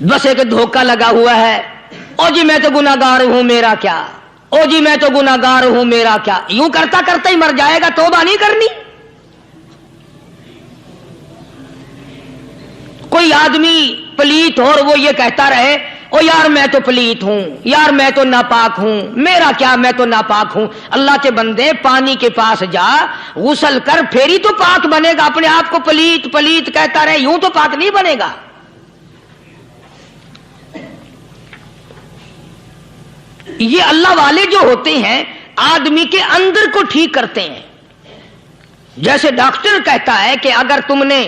बस एक धोखा लगा हुआ है, ओ जी मैं तो गुनाहगार हूं मेरा क्या, ओ जी मैं तो गुनाहगार हूं मेरा क्या। यूं करता करता ही मर जाएगा, तौबा नहीं करनी। कोई आदमी पलीत हो और वो ये कहता रहे, ओ यार मैं तो पलीत हूं, यार मैं तो नापाक हूं, मेरा क्या, मैं तो नापाक हूं। अल्लाह के बंदे पानी के पास जा, गुसल कर, फिर ही तो पाक बनेगा। अपने आप को पलीत पलीत कहता रहे, यूं तो पाक नहीं बनेगा। ये अल्लाह वाले जो होते हैं आदमी के अंदर को ठीक करते हैं। जैसे डॉक्टर कहता है कि अगर तुमने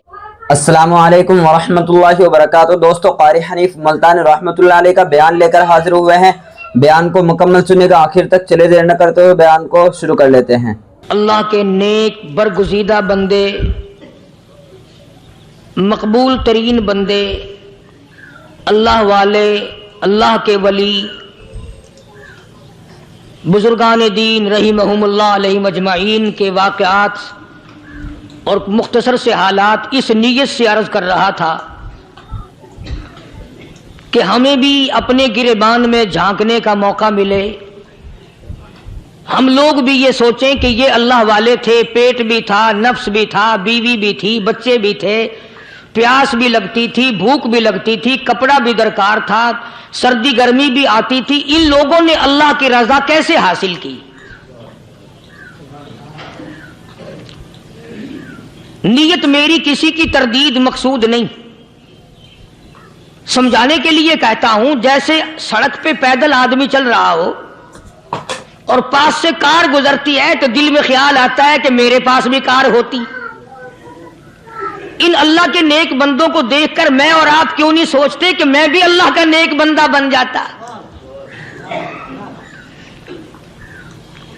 अस्सलामु अलैकुम वरहमतुल्लाहि वबरकातुहू। दोस्तों, क़ारी हनीफ मुल्तानी रहमतुल्लाह अलैह का बयान लेकर हाजिर हुए हैं। बयान को मुकम्मल सुनिएगा, आखिर तक चले देर न करते हुए बयान को शुरू कर लेते हैं। अल्लाह के नेक बरगुज़ीदा बंदे, मकबूल तरीन बंदे, अल्लाह वाले, अल्लाह के वली, बुजुर्गान दीन रहीमहुमुल्लाह अलैहिम अजमाइन के वाक़यात और मुख्तसर से हालात इस नीयत से अर्ज कर रहा था कि हमें भी अपने गिरेबान में झांकने का मौका मिले। हम लोग भी ये सोचें कि ये अल्लाह वाले थे, पेट भी था, नफ्स भी था, बीवी भी थी, बच्चे भी थे, प्यास भी लगती थी, भूख भी लगती थी, कपड़ा भी दरकार था, सर्दी गर्मी भी आती थी। इन लोगों ने अल्लाह की रजा कैसे हासिल की? नीयत मेरी किसी की तरदीद मकसूद नहीं, समझाने के लिए कहता हूं। जैसे सड़क पे पैदल आदमी चल रहा हो और पास से कार गुजरती है तो दिल में ख्याल आता है कि मेरे पास भी कार होती। इन अल्लाह के नेक बंदों को देखकर मैं और आप क्यों नहीं सोचते कि मैं भी अल्लाह का नेक बंदा बन जाता?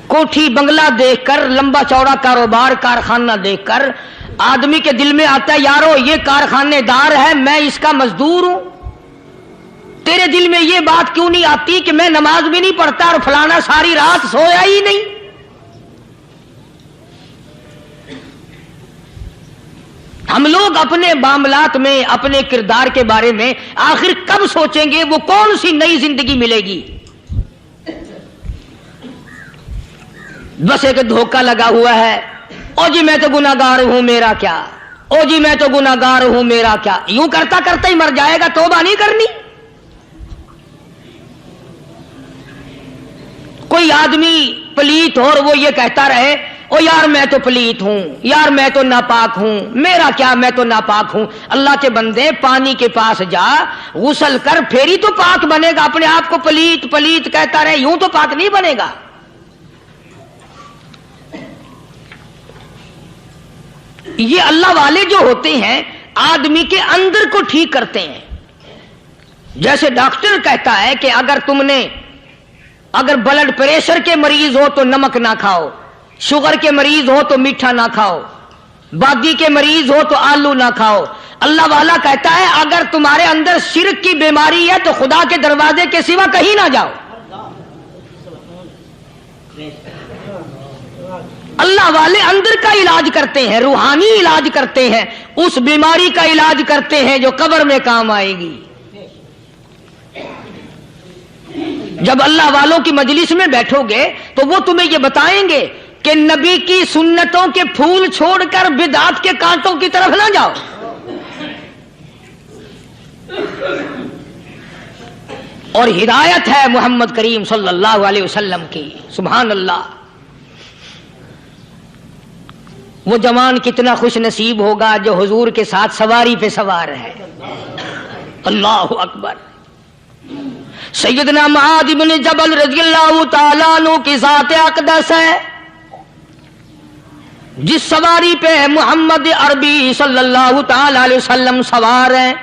कोठी बंगला देखकर, लंबा चौड़ा कारोबार कारखाना देखकर आदमी के दिल में आता है, यारो ये कारखानेदार है, मैं इसका मजदूर हूं। तेरे दिल में ये बात क्यों नहीं आती कि मैं नमाज भी नहीं पढ़ता और फलाना सारी रात सोया ही नहीं? हम लोग अपने मामलात में, अपने किरदार के बारे में आखिर कब सोचेंगे? वो कौन सी नई जिंदगी मिलेगी? बस एक धोखा लगा हुआ है, ओ जी मैं तो गुनाहगार हूं मेरा क्या, ओ जी मैं तो गुनाहगार हूं मेरा क्या। यूं करता करता ही मर जाएगा, तौबा नहीं करनी। कोई आदमी पलीत हो और वो ये कहता रहे, ओ यार मैं तो पलीत हूं, यार मैं तो नापाक हूं, मेरा क्या, मैं तो नापाक हूं। अल्लाह के बंदे पानी के पास जा, गुसल कर, फिर ही तो पाक बनेगा। अपने आप को पलीत पलीत कहता रहे, यूं तो पाक नहीं बनेगा। ये अल्लाह वाले जो होते हैं आदमी के अंदर को ठीक करते हैं। जैसे डॉक्टर कहता है कि अगर ब्लड प्रेशर के मरीज हो तो नमक ना खाओ, शुगर के मरीज हो तो मीठा ना खाओ, बादी के मरीज हो तो आलू ना खाओ। अल्लाह वाला कहता है अगर तुम्हारे अंदर शिर्क की बीमारी है तो खुदा के दरवाजे के सिवा कहीं ना जाओ। अल्लाह वाले अंदर का इलाज करते हैं, रूहानी इलाज करते हैं, उस बीमारी का इलाज करते हैं जो कब्र में काम आएगी। जब अल्लाह वालों की मजलिस में बैठोगे तो वो तुम्हें ये बताएंगे कि नबी की सुन्नतों के फूल छोड़कर बिदअत के कांटों की तरफ ना जाओ। और हिदायत है मोहम्मद करीम सल्लल्लाहु अलैहि वसल्लम की। सुभान अल्लाह। वो जवान कितना खुश नसीब होगा जो हुजूर के साथ सवारी पे सवार है। अल्लाहु अकबर। सैयदना मुआज़ इब्न जबल रज़ियल्लाहु ताला अन्हु की ज़ात अक़दस है, जिस सवारी पे मोहम्मद अरबी सल्लल्लाहु ताला अलैहि वसल्लम सवार है,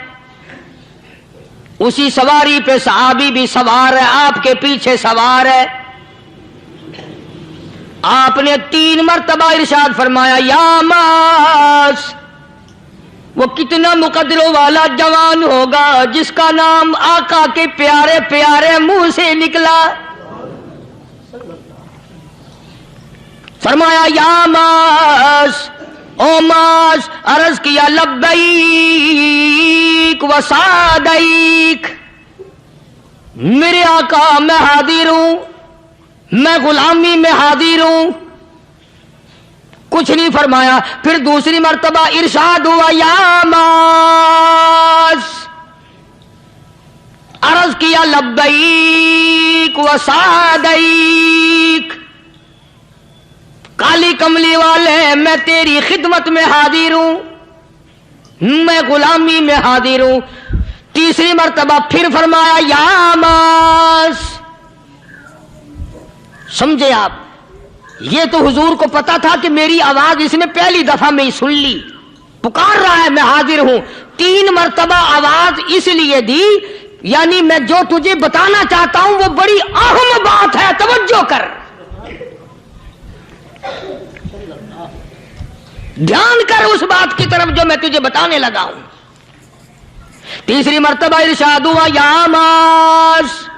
उसी सवारी पे सहाबी भी सवार है, आपके पीछे सवार है। आपने 3 मरतबा इरशाद फरमाया, या मास, वो कितना मुकद्दरों वाला जवान होगा जिसका नाम आका के प्यारे प्यारे मुंह से निकला। फरमाया, या मास, ओमास अर्ज किया लब्बैक व सादैक, मेरे आका मैं हाजिर हूं, मैं गुलामी में हाजिर हूं। कुछ नहीं फरमाया। फिर दूसरी मर्तबा इरशाद हुआ या मास, अर्ज किया लब्बैक व सादैक, काली कमली वाले मैं तेरी खिदमत में हाजिर हूं, मैं गुलामी में हाजिर हूं। तीसरी मर्तबा फिर फरमाया या मास। समझे आप, ये तो हुजूर को पता था कि मेरी आवाज इसने पहली दफा में ही सुन ली, पुकार रहा है मैं हाजिर हूं। 3 मर्तबा आवाज इसलिए दी, यानी मैं जो तुझे बताना चाहता हूं वो बड़ी अहम बात है, तवज्जो कर, ध्यान कर उस बात की तरफ जो मैं तुझे बताने लगा हूं। तीसरी मर्तबा इरशाद हुआ या मास,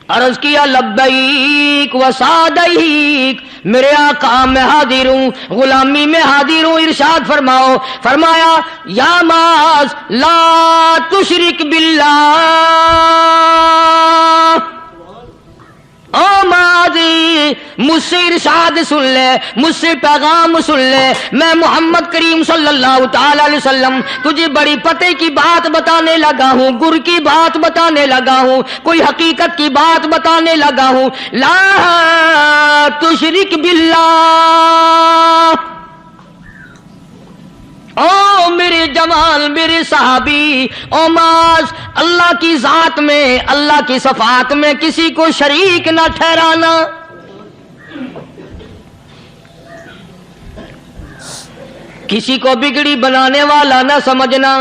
अर्ज किया लब्बैक व सादैक, मेरे आका मैं हाजिर हूं, गुलामी में हाजिर हूं। इरशाद फरमाओ, फरमाया या मास ला तुशरिक बिल्लाह, ओ माजी मुझसे इरशाद सुन ले, मुझसे पैगाम सुन ले, मैं मोहम्मद करीम सल्लल्लाहु ताला अलैहि वसल्लम तुझे बड़ी पते की बात बताने लगा हूं, गुर की बात बताने लगा हूं, कोई हकीकत की बात बताने लगा हूं। ला तुशरिक बिल्लाह, ओ मेरे जमाल मेरे सहाबी, ओ माज अल्लाह की जात में, अल्लाह की सफात में किसी को शरीक ना ठहराना। किसी को बिगड़ी बनाने वाला ना समझना,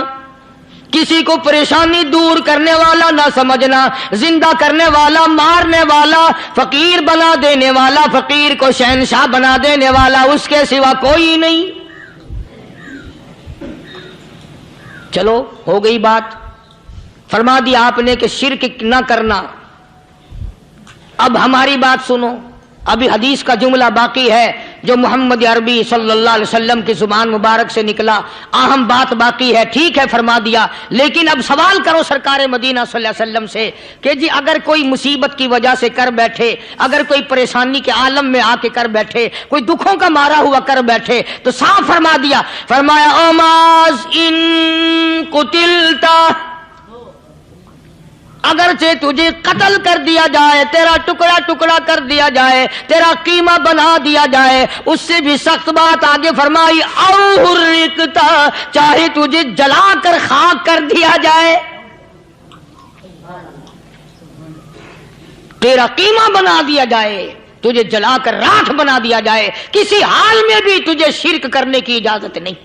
किसी को परेशानी दूर करने वाला ना समझना, जिंदा करने वाला, मारने वाला, फकीर बना देने वाला, फकीर को शहनशाह बना देने वाला, उसके सिवा कोई नहीं। चलो हो गई बात, फरमा दिया आपने कि शिरक न करना। अब हमारी बात सुनो, अभी हदीस का जुमला बाकी है जो मोहम्मद अरबी सल्लल्लाहु अलैहि वसल्लम की जुबान मुबारक से निकला, अहम बात बाकी है। ठीक है फरमा दिया, लेकिन अब सवाल करो सरकार मदीना सल्लल्लाहु अलैहि वसल्लम से कि जी अगर कोई मुसीबत की वजह से कर बैठे, अगर कोई परेशानी के आलम में आके कर बैठे, कोई दुखों का मारा हुआ कर बैठे, तो साफ फरमा दिया, फरमाया ओ माज इन कुतिलता, अगरचे तुझे कत्ल कर दिया जाए, तेरा टुकड़ा टुकड़ा कर दिया जाए, तेरा कीमा बना दिया जाए, उससे भी सख्त बात आगे फरमाई औरिकता, चाहे तुझे जलाकर खाक कर दिया जाए, तेरा कीमा बना दिया जाए, तुझे जलाकर राख बना दिया जाए, किसी हाल में भी तुझे शिरक करने की इजाजत नहीं।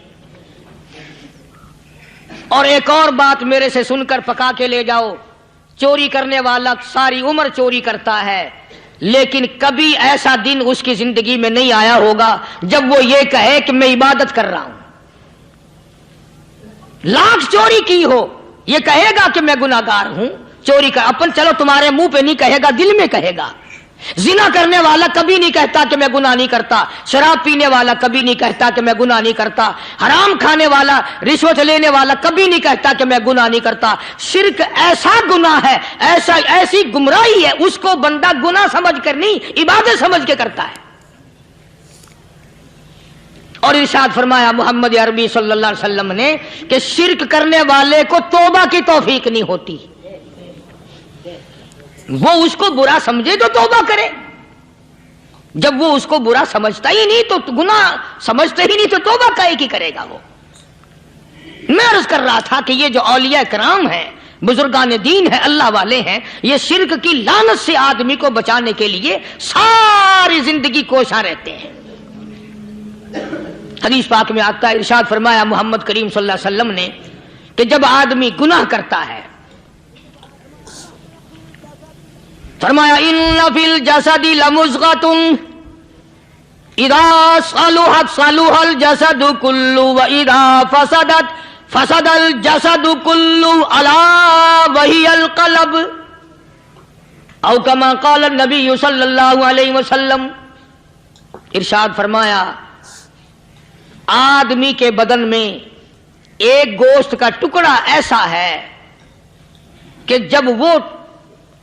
और एक और बात मेरे से सुनकर पका के ले जाओ, चोरी करने वाला सारी उम्र चोरी करता है, लेकिन कभी ऐसा दिन उसकी जिंदगी में नहीं आया होगा जब वो ये कहे कि मैं इबादत कर रहा हूं। लाख चोरी की हो, ये कहेगा कि मैं गुनाहगार हूं, चोरी कर, अपन चलो तुम्हारे मुंह पे नहीं कहेगा, दिल में कहेगा। जिना करने वाला कभी नहीं कहता कि मैं गुनाह नहीं करता, शराब पीने वाला कभी नहीं कहता कि मैं गुनाह नहीं करता, हराम खाने वाला, रिश्वत लेने वाला कभी नहीं कहता कि मैं गुनाह नहीं करता। शिर्क ऐसा गुनाह है, ऐसा ऐसी गुमराही है, उसको बंदा गुनाह समझ कर नहीं, इबादत समझ के करता है। और इरशाद फरमाया मोहम्मद अरबी सल्लल्लाहु अलैहि वसल्लम ने कि शिर्क करने वाले को तौबा की तौफीक नहीं होती, वो उसको बुरा समझे तो तौबा करे, जब वो उसको बुरा समझता ही नहीं तो गुनाह समझते ही नहीं तो तौबा काहे की करेगा वो। मैं अर्ज कर रहा था कि ये जो औलिया कराम है, बुजुर्गान दीन है, अल्लाह वाले हैं, ये शिर्क की लानत से आदमी को बचाने के लिए सारी जिंदगी कोशा रहते हैं। हदीस पाक में आता है, इरशाद फरमाया मोहम्मद करीम सल्लल्लाहु अलैहि वसल्लम ने कि जब आदमी गुनाह करता है, फरमाया इन्ना फिल जसदी लमुज़ग़तुन इदा सलुहत सलुहल जसदु कुल्लु व इदा फसदत फसदल जसदु कुल्लु अला वहियल क़ल्ब औ कमा क़ाल नबी सल्लल्लाहु अलैहि वसल्लम। इरशाद फरमाया आदमी के बदन में एक गोश्त का टुकड़ा ऐसा है कि जब वो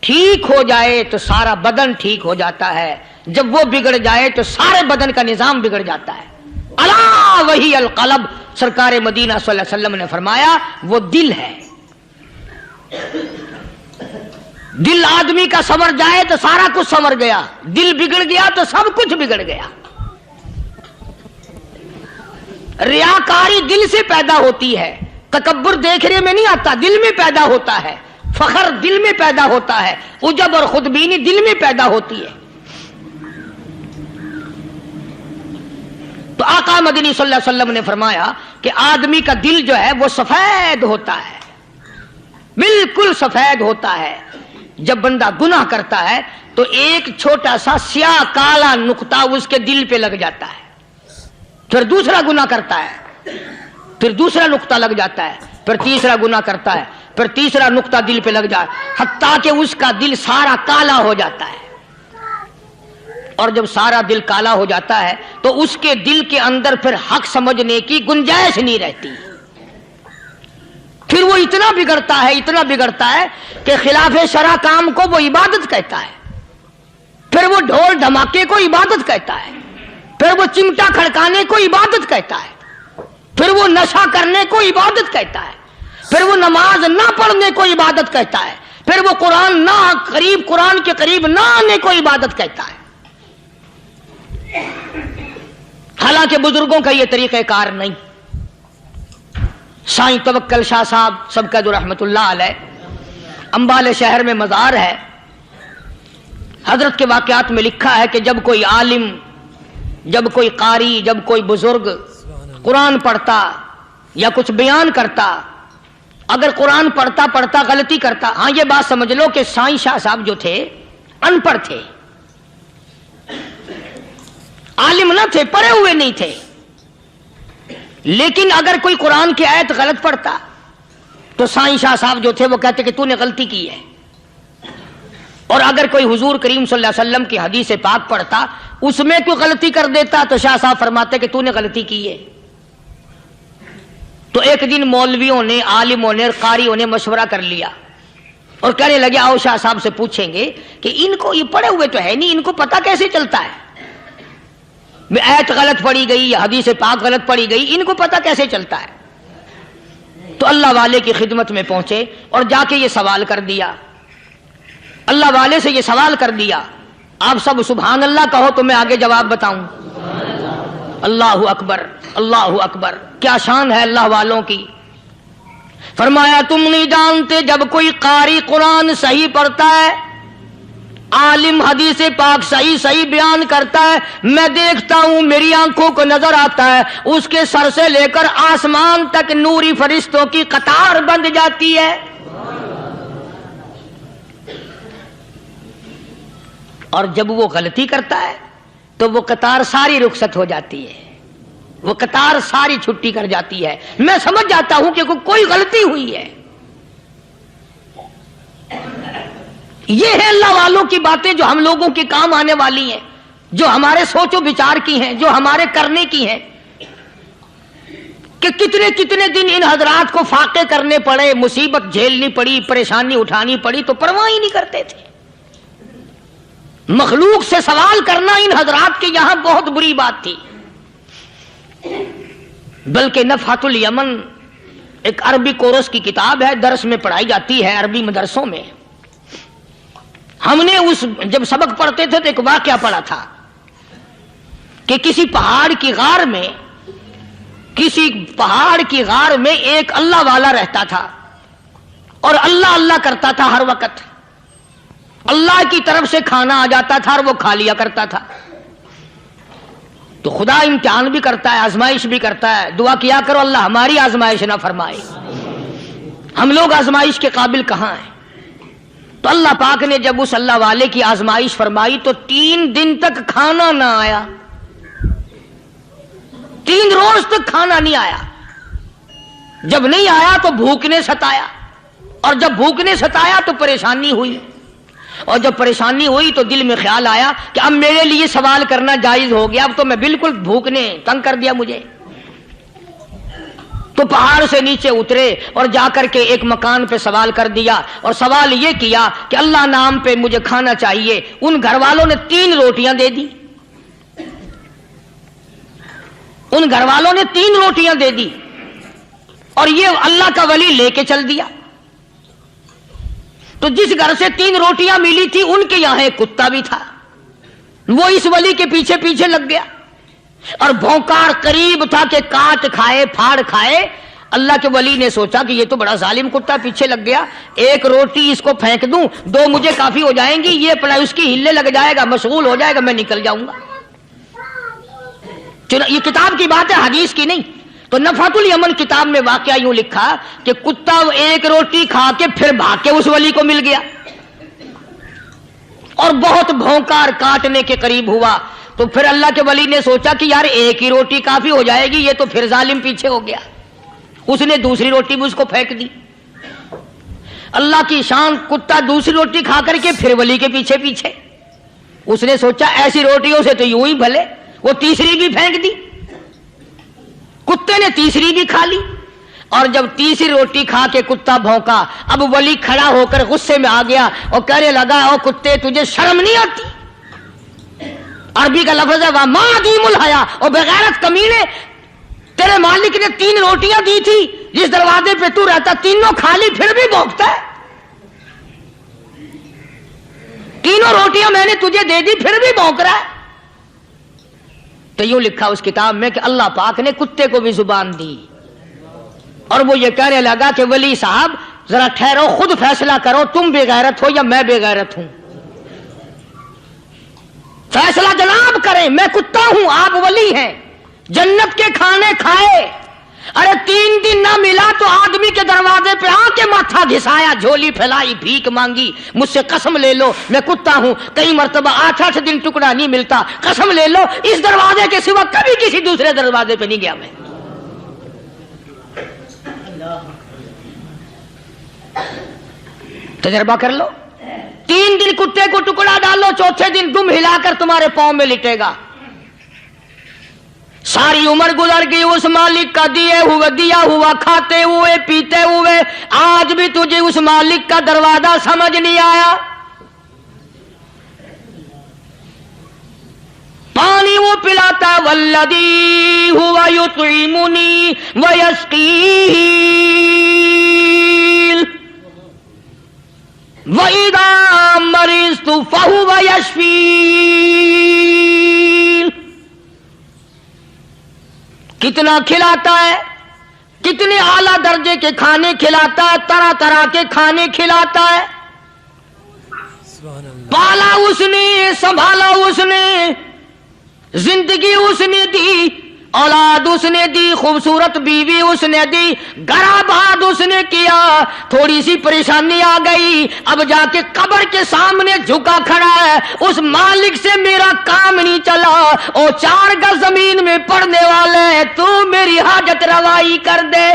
ठीक हो जाए तो सारा बदन ठीक हो जाता है, जब वो बिगड़ जाए तो सारे बदन का निजाम बिगड़ जाता है। अला वही अल क़ल्ब, सरकार मदीना सल्लल्लाहु अलैहि वसल्लम ने फरमाया वो दिल है। दिल आदमी का संवर जाए तो सारा कुछ संवर गया, दिल बिगड़ गया तो सब कुछ बिगड़ गया। रियाकारी दिल से पैदा होती है, तकब्बुर देखने में नहीं आता, दिल में पैदा होता है। फखर दिल में पैदा होता है, उजब और खुदबीनी दिल में पैदा होती है। तो आका मदनी सल्लल्लाहु अलैहि वसल्लम ने फरमाया कि आदमी का दिल जो है वो सफेद होता है, बिल्कुल सफेद होता है। जब बंदा गुनाह करता है तो एक छोटा सा स्याह काला नुक्ता उसके दिल पे लग जाता है, फिर दूसरा गुनाह करता है, फिर दूसरा नुक्ता लग जाता है, फिर तीसरा गुनाह करता है, फिर तीसरा नुक्ता दिल पे लग जाए, हत्ता कि उसका दिल सारा काला हो जाता है। और जब सारा दिल काला हो जाता है तो उसके दिल के अंदर फिर हक समझने की गुंजाइश नहीं रहती। फिर वो इतना बिगड़ता है, इतना बिगड़ता है कि खिलाफे शरा काम को वो इबादत कहता है, फिर वो ढोल धमाके को इबादत कहता है, फिर वो चिमटा खड़काने को इबादत कहता है, फिर वो नशा करने को इबादत कहता है, फिर वो नमाज ना पढ़ने को इबादत कहता है, फिर वो कुरान के करीब ना आने को इबादत कहता है। हालांकि बुजुर्गों का यह तरीक़ेकार नहीं। साईं तवक्कल शाह साहब सबका जो रहमतुल्लाह अलैह, अंबाले शहर में मज़ार है। हजरत के वाक़यात में लिखा है कि जब कोई आलिम, जब कोई कारी, जब कोई बुजुर्ग कुरान पढ़ता या कुछ बयान करता, अगर कुरान पढ़ता पढ़ता गलती करता, हाँ ये बात समझ लो कि साईं शाह साहब जो थे अनपढ़ थे, आलिम न थे, पढ़े हुए नहीं थे, लेकिन अगर कोई कुरान की आयत गलत पढ़ता तो साईं शाह साहब जो थे वो कहते कि तूने गलती की है। और अगर कोई हुजूर करीम सल्लल्लाहु अलैहि वसल्लम की हदीस पाक पढ़ता, उसमें कोई गलती कर देता तो शाह साहब फरमाते कि तूने गलती की है। तो एक दिन मौलवियों ने, आलिमों ने, कारियों ने मशवरा कर लिया और कहने लगे आओ शाह साहब से पूछेंगे कि इनको, ये पढ़े हुए तो है नहीं, इनको पता कैसे चलता है, आयत गलत पढ़ी गई, हदीस पाक गलत पढ़ी गई, इनको पता कैसे चलता है। तो अल्लाह वाले की खिदमत में पहुंचे और जाके ये सवाल कर दिया, अल्लाह वाले से ये सवाल कर दिया। आप सब सुभान अल्लाह कहो तो मैं आगे जवाब बताऊं। अल्लाहु अकबर, अल्लाहु अकबर, क्या शान है अल्लाह वालों की। फरमाया तुम नहीं जानते जब कोई कारी कुरान सही पढ़ता है, आलिम हदीस पाक सही सही बयान करता है, मैं देखता हूं, मेरी आंखों को नजर आता है, उसके सर से लेकर आसमान तक नूरी फरिश्तों की कतार बंध जाती है। और जब वो गलती करता है तो वो कतार सारी रुखसत हो जाती है, वो कतार सारी छुट्टी कर जाती है। मैं समझ जाता हूं कि कोई गलती हुई है। ये है अल्लाह वालों की बातें जो हम लोगों के काम आने वाली हैं, जो हमारे सोचो विचार की हैं, जो हमारे करने की हैं। कि कितने कितने दिन इन हजरात को फाके करने पड़े, मुसीबत झेलनी पड़ी, परेशानी उठानी पड़ी, तो परवाह ही नहीं करते थे। मखलूक से सवाल करना इन हजरात के यहां बहुत बुरी बात थी। बल्कि नफ़हतुल यमन एक अरबी कोर्स की किताब है, दर्स में पढ़ाई जाती है अरबी मदरसों में। हमने जब सबक पढ़ते थे तो एक वाकया पढ़ा था कि किसी पहाड़ की गार में एक अल्लाह वाला रहता था और अल्लाह अल्लाह करता था हर वक्त। अल्लाह की तरफ से खाना आ जाता था और वो खा लिया करता था। तो खुदा इम्तिहान भी करता है, आजमाइश भी करता है। दुआ किया करो अल्लाह हमारी आजमाइश ना फरमाए, हम लोग आजमाइश के काबिल कहां हैं। तो अल्लाह पाक ने जब उस अल्लाह वाले की आजमाइश फरमाई तो 3 दिन तक खाना ना आया, 3 रोज तक खाना नहीं आया। जब नहीं आया तो भूख ने सताया, और जब भूख ने सताया तो परेशानी हुई, और जब परेशानी हुई तो दिल में ख्याल आया कि अब मेरे लिए सवाल करना जायज हो गया, अब तो मैं बिल्कुल, भूख ने तंग कर दिया मुझे। तो पहाड़ से नीचे उतरे और जाकर के एक मकान पे सवाल कर दिया और सवाल ये किया कि अल्लाह नाम पे मुझे खाना चाहिए। उन घर वालों ने 3 रोटियां दे दी, उन घर वालों ने 3 रोटियां दे दी और ये अल्लाह का वली लेके चल दिया। तो जिस घर से 3 रोटियां मिली थी उनके यहां एक कुत्ता भी था, वो इस वली के पीछे पीछे लग गया और भौंकार करीब था कि काट खाए फाड़ खाए। अल्लाह के वली ने सोचा कि ये तो बड़ा जालिम कुत्ता पीछे लग गया, 1 रोटी इसको फेंक दूं, 2 मुझे काफी हो जाएंगी, ये अपना उसकी हिलने लग जाएगा, मशगूल हो जाएगा, मैं निकल जाऊंगा। ये किताब की बात है, हदीस की नहीं। तो नफातुल यमन किताब में वाकया यूं लिखा कि कुत्ता 1 रोटी खा के फिर भाग के उस वली को मिल गया और बहुत भौंकार काटने के करीब हुआ। तो फिर अल्लाह के वली ने सोचा कि यार 1 ही रोटी काफी हो जाएगी, ये तो फिर जालिम पीछे हो गया। उसने दूसरी रोटी भी उसको फेंक दी। अल्लाह की शान, कुत्ता दूसरी रोटी खा करके फिर वली के पीछे पीछे। उसने सोचा ऐसी रोटियों से तो यूं ही भले, वो तीसरी भी फेंक दी। कुत्ते ने तीसरी भी खा ली और जब तीसरी रोटी खा के कुत्ता भौंका, अब वली खड़ा होकर गुस्से में आ गया और कहने लगा, ओ कुत्ते तुझे शर्म नहीं आती? अरबी का लफ्ज है वामादीमुल हया, और बेगैरत कमीने, तेरे मालिक ने 3 रोटियां दी थी, जिस दरवाजे पे तू रहता तीनों खाली फिर भी भौंकता है। 3 रोटियां मैंने तुझे दे दी फिर भी भौंक रहा है। तो यूं लिखा उस किताब में कि अल्लाह पाक ने कुत्ते को भी जुबान दी और वो ये कहने लगा कि वली साहब जरा ठहरो, खुद फैसला करो, तुम बेगैरत हो या मैं बेगैरत हूं। फैसला जनाब करें, मैं कुत्ता हूं, आप वली हैं, जन्नत के खाने खाए, अरे 3 दिन ना मिला तो आदमी के दरवाजे पे आके माथा घिसाया, झोली फैलाई, भीख मांगी, मुझसे कसम ले लो मैं कुत्ता हूं, कई मर्तबा 8-8 दिन टुकड़ा नहीं मिलता, कसम ले लो इस दरवाजे के सिवा कभी किसी दूसरे दरवाजे पे नहीं गया मैं। तजर्बा कर लो, 3 दिन कुत्ते को टुकड़ा डालो, चौथे दिन दुम हिलाकर तुम्हारे पांव में लिटेगा। सारी उम्र गुजर गई उस मालिक का दिया हुआ खाते हुए पीते हुए, आज भी तुझे उस मालिक का दरवाजा समझ नहीं आया। पानी वो पिलाता, वल्लदी हुवा युतइमुनी व यस्कीन व इदा मरिज़तु फहुवा यशफीन। कितना खिलाता है, कितने आला दर्जे के खाने खिलाता है, तरह तरह के खाने खिलाता है। पाला उसने, संभाला उसने, जिंदगी उसने दी, औलाद उसने दी, खूबसूरत बीवी उसने दी, गराबाद उसने किया। थोड़ी सी परेशानी आ गई, अब जाके कब्र के सामने झुका खड़ा है, उस मालिक से मेरा काम नहीं चला, और 4 गज जमीन में पड़ने वाले, तू मेरी हाजत रवाई कर दे।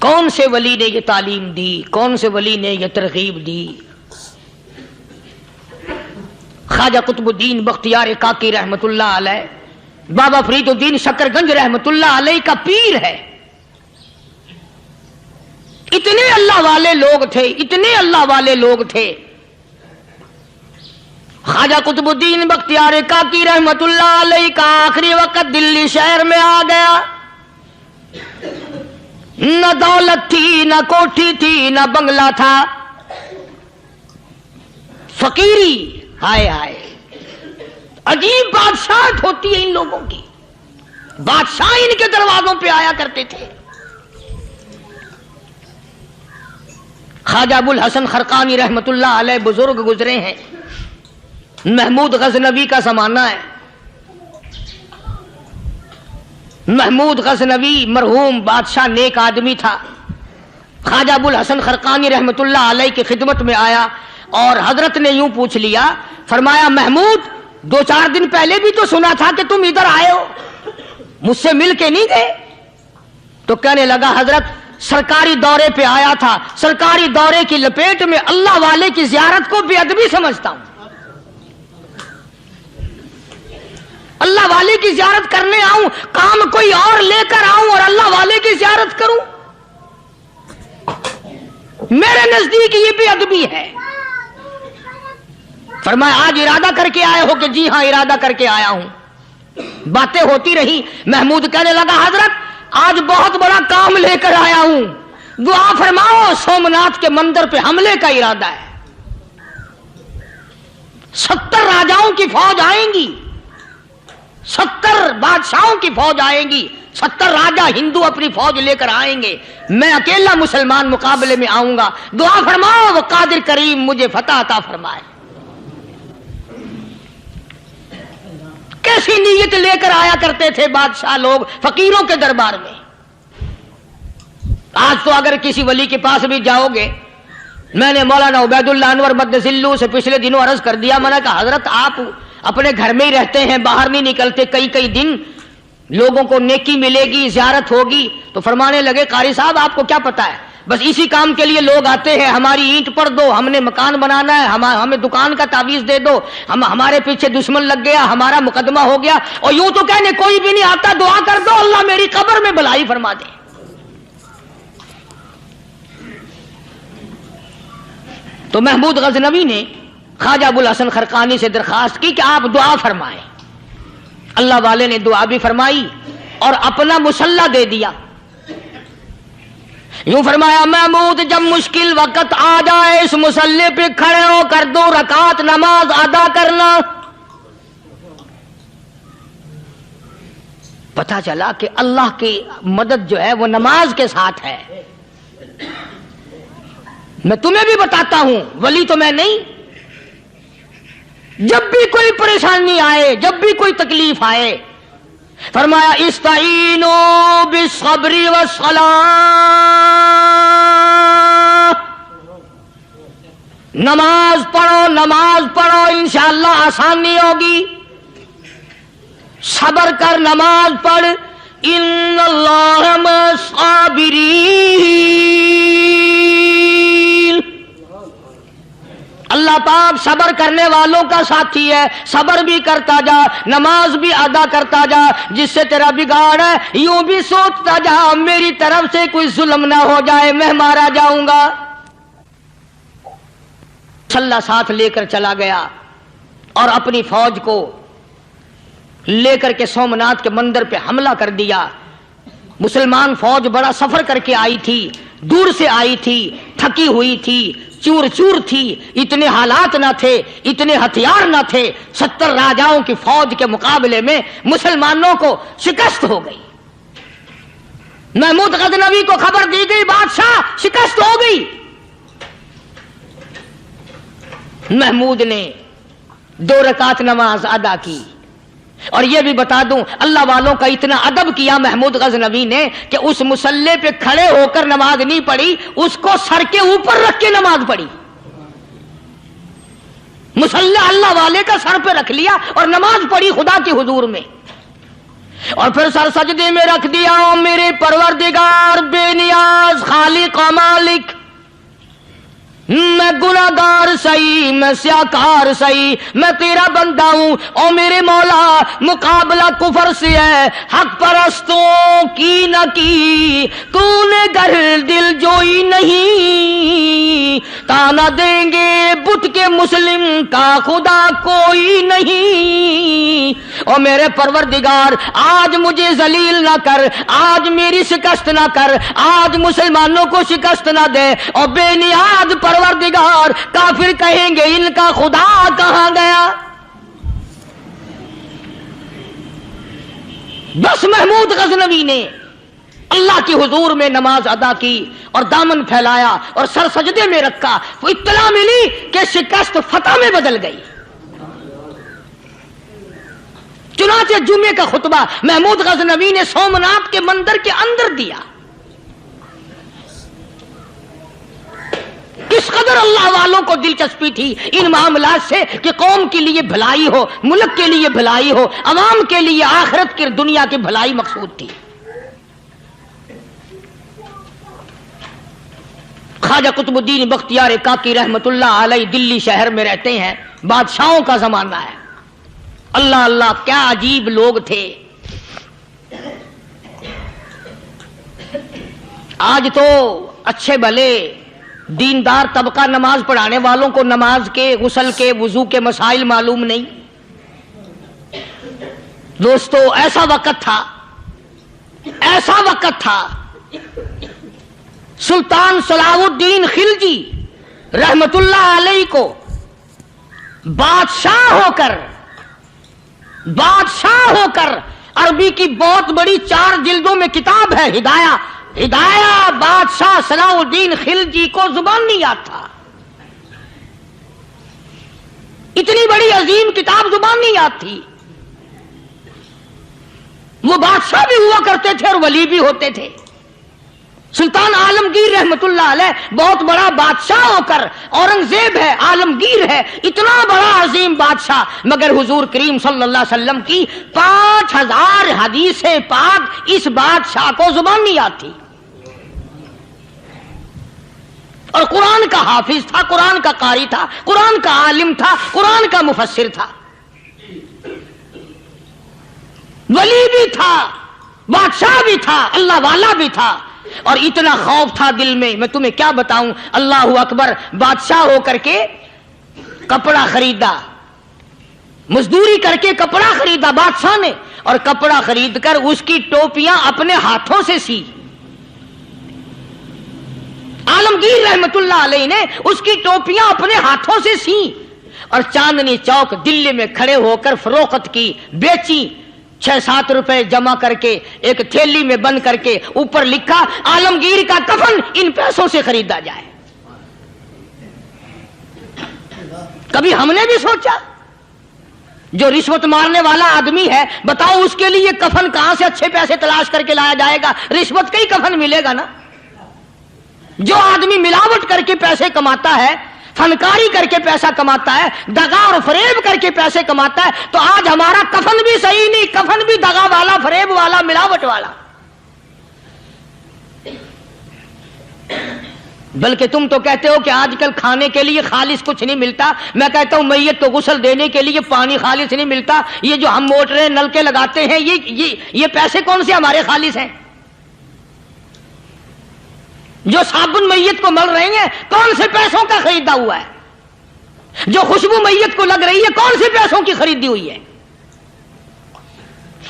कौन से वली ने ये तालीम दी, कौन से वली ने ये तरगीब दी? ख्वाजा कुतुबुद्दीन बख्तियार काकी रहमतुल्लाह अलैह, बाबा फरीदुद्दीन शकरगंज रहमतुल्लाह अलैह का पीर है। इतने अल्लाह वाले लोग थे, इतने अल्लाह वाले लोग थे। ख्वाजा कुतुबुद्दीन बख्तियार काकी रहमतुल्लाह अलैह का आखिरी वक्त दिल्ली शहर में आ गया। न दौलत थी, न कोठी थी, न बंगला था, फकीरी। हाय हाय, अजीब बादशाहत होती है इन लोगों की। बादशाह इनके दरवाजों पे आया करते थे। ख्वाजा अबुल हसन खरकानी रहमतुल्लाह अलैह बुजुर्ग गुजरे हैं। महमूद गजनवी का जमाना है। महमूद गजनवी मरहूम बादशाह नेक आदमी था। ख्वाजा अबुल हसन खरकानी रहमतुल्लाह अलैह की खिदमत में आया और हजरत ने यूं पूछ लिया, फरमाया महमूद 2-4 दिन पहले भी तो सुना था कि तुम इधर आए हो, मुझसे मिल के नहीं गए? तो कहने लगा हजरत सरकारी दौरे पे आया था, सरकारी दौरे की लपेट में अल्लाह वाले की जियारत को बेअदबी समझता हूं। اللہ والے کی زیارت کرنے آؤں، کام کوئی اور لے کر آؤں اور اللہ والے کی زیارت کروں؟ میرے نزدیک یہ بھی ادبی ہے۔ فرمایا آج ارادہ کر کے آئے ہو؟ کہ جی ہاں ارادہ کر کے آیا ہوں۔ باتیں ہوتی رہی، محمود کہنے لگا حضرت آج بہت بڑا کام لے کر آیا ہوں، دعا فرماؤ۔ سومناتھ کے مندر پہ حملے کا ارادہ ہے، 70 راجاؤں کی فوج آئیں گی، 70 بادشاہوں کی فوج آئیں گی، 70 راجا ہندو اپنی فوج لے کر آئیں گے، میں اکیلا مسلمان مقابلے میں آؤں گا، دعا فرماؤ وہ قادر کریم مجھے فتح عطا فرمائے۔ کیسی نیت لے کر آیا کرتے تھے بادشاہ لوگ فقیروں کے دربار میں۔ آج تو اگر کسی ولی کے پاس بھی جاؤ گے، میں نے مولانا عبید اللہ انور مدذلو سے پچھلے دنوں عرض کر دیا، میں نے کہا حضرت آپ اپنے گھر میں ہی رہتے ہیں، باہر نہیں نکلتے، کئی دن لوگوں کو نیکی ملے گی، زیارت ہوگی، تو فرمانے لگے قاری صاحب آپ کو کیا پتا ہے، بس اسی کام کے لیے لوگ آتے ہیں، ہماری اینٹ پڑ دو، ہم نے مکان بنانا ہے، ہمیں دکان کا تعویذ دے دو، ہمارے پیچھے دشمن لگ گیا، ہمارا مقدمہ ہو گیا، اور یوں تو کہنے کوئی بھی نہیں آتا، دعا کر دو اللہ میری قبر میں بھلائی فرما دے۔ تو محمود غزنوی نے خواجہ ابوالحسن خرقانی سے درخواست کی کہ آپ دعا فرمائیں۔ اللہ والے نے دعا بھی فرمائی اور اپنا مسلح دے دیا۔ یوں فرمایا محمود جب مشکل وقت آ جائے اس مسلح پہ کھڑے ہو کر 2 رکعت نماز ادا کرنا۔ پتہ چلا کہ اللہ کی مدد جو ہے وہ نماز کے ساتھ ہے۔ میں تمہیں بھی بتاتا ہوں، ولی تو میں نہیں، جب بھی کوئی پریشانی آئے، جب بھی کوئی تکلیف آئے، فرمایا استعینوا بالصبر والصلاۃ، نماز پڑھو انشاءاللہ آسانی ہوگی، صبر کر نماز پڑھ، ان اللہ مع الصابرین، اللہ پاک صبر کرنے والوں کا ساتھی ہے، صبر بھی کرتا جا، نماز بھی ادا کرتا جا، جس سے تیرا بگاڑ ہے یوں بھی سوچتا جا میری طرف سے کوئی ظلم نہ ہو جائے، میں مارا جاؤں گا۔ مسلح ساتھ لے کر چلا گیا اور اپنی فوج کو لے کر کے سومناتھ کے مندر پہ حملہ کر دیا۔ مسلمان فوج بڑا سفر کر کے آئی تھی، دور سے آئی تھی، تھکی ہوئی تھی، چور چور تھی، اتنے حالات نہ تھے، اتنے ہتھیار نہ تھے، 70 راجاؤں کی فوج کے مقابلے میں مسلمانوں کو شکست ہو گئی۔ محمود غزنوی کو خبر دی گئی بادشاہ شکست ہو گئی۔ محمود نے 2 رکعت نماز ادا کی، اور یہ بھی بتا دوں اللہ والوں کا اتنا ادب کیا محمود غزنوی نے کہ اس مسلح پہ کھڑے ہو کر نماز نہیں پڑھی، اس کو سر کے اوپر رکھ کے نماز پڑھی۔ مسلح اللہ والے کا سر پہ رکھ لیا اور نماز پڑھی خدا کے حضور میں، اور پھر سر سجدے میں رکھ دیا، او میرے پروردگار بے نیاز خالق و مالک، میں گناہگار سہی، میں سیاکار سہی، میں تیرا بندہ ہوں، او میرے مولا مقابلہ کفر سے ہے، حق پرستوں کی نہ کی تو نے گر دل جوئی نہیں، تانا دیں گے بت کے مسلم کا خدا کوئی نہیں، او میرے پروردگار آج مجھے ذلیل نہ کر، آج میری شکست نہ کر، آج مسلمانوں کو شکست نہ دے، اور بے نیاز پروردگار کافر کہیں گے ان کا خدا کہاں گیا۔ بس محمود غزنوی نے اللہ کی حضور میں نماز ادا کی اور دامن پھیلایا اور سر سجدے میں رکھا، وہ اطلاع ملی کہ شکست فتح میں بدل گئی۔ چنانچہ جمعے کا خطبہ محمود غزنوی نے سومناتھ کے مندر کے اندر دیا۔ کس قدر اللہ والوں کو دلچسپی تھی ان معاملات سے کہ قوم کے لیے بھلائی ہو، ملک کے لیے بھلائی ہو، عوام کے لیے آخرت کی دنیا کی بھلائی مقصود تھی۔ خواجہ قطب الدین بختیار کاکی رحمت اللہ علیہ دلی شہر میں رہتے ہیں، بادشاہوں کا زمانہ ہے، अल्लाह अल्लाह, क्या अजीब लोग थे। आज तो अच्छे भले दीनदार तबका नमाज पढ़ाने वालों को नमाज के, गुस्ल के, वुजू के मसाइल मालूम नहीं। दोस्तों, ऐसा वक्त था, ऐसा वक्त था, सुल्तान सलाहुद्दीन खिलजी रहमतुल्लाह अलैह को बादशाह होकर अरबी की बहुत बड़ी 4 जिल्दों में किताब है हिदाया बादशाह सलाहुद्दीन खिलजी को जुबान नहीं आता। इतनी बड़ी अजीम किताब जुबान नहीं आती। वो बादशाह भी हुआ करते थे और वली भी होते थे। सुल्तान आलमगीर रहमतुल्लाह अलैह बहुत बड़ा बादशाह होकर, औरंगजेब है, आलमगीर है, इतना बड़ा अजीम बादशाह, मगर हुजूर करीम सल्लल्लाहु अलैहि वसल्लम की 5000 हदीसें पाक इस बादशाह को जुबान नहीं आती। और कुरान का हाफिज था, कुरान का कारी था, कुरान का आलिम था, कुरान का मुफस्सिर था, वली भी था, बादशाह भी था, अल्लाह वाला भी था। और इतना खौफ था दिल में, मैं तुम्हें क्या बताऊं। अल्लाहु अकबर, बादशाह होकर के कपड़ा खरीदा, मजदूरी करके कपड़ा खरीदा बादशाह ने, और कपड़ा खरीद कर उसकी टोपियां अपने हाथों से सी। आलमगीर रहमतुल्लाह अलैह ने उसकी टोपियां अपने हाथों से सी और चांदनी चौक दिल्ली में खड़े होकर फरोख्त की, बेची। 6-7 रुपए जमा करके एक थैली में बंद करके ऊपर लिखा, आलमगीर का कफन इन पैसों से खरीदा जाए। कभी हमने भी सोचा, जो रिश्वत मारने वाला आदमी है, बताओ उसके लिए कफन कहां से अच्छे पैसे तलाश करके लाया जाएगा? रिश्वत का ही कफन मिलेगा ना। जो आदमी मिलावट करके पैसे कमाता है, फनकारी करके पैसा कमाता है, दगा और फरेब करके पैसे कमाता है, तो आज हमारा कफन भी सही नहीं, कफन भी दगा वाला, फरेब वाला, मिलावट वाला। बल्कि तुम तो कहते हो कि आजकल खाने के लिए खालिस कुछ नहीं मिलता। मैं कहता हूं मैयत को गुस्ल देने के लिए पानी खालिस नहीं मिलता। ये जो हम मोटरें नलके लगाते हैं, ये पैसे कौन से हमारे खालिस हैं? जो साबुन मैयत को मल रहे हैं, कौन से पैसों का खरीदा हुआ है? जो खुशबू मैयत को लग रही है, कौन से पैसों की खरीदी हुई है?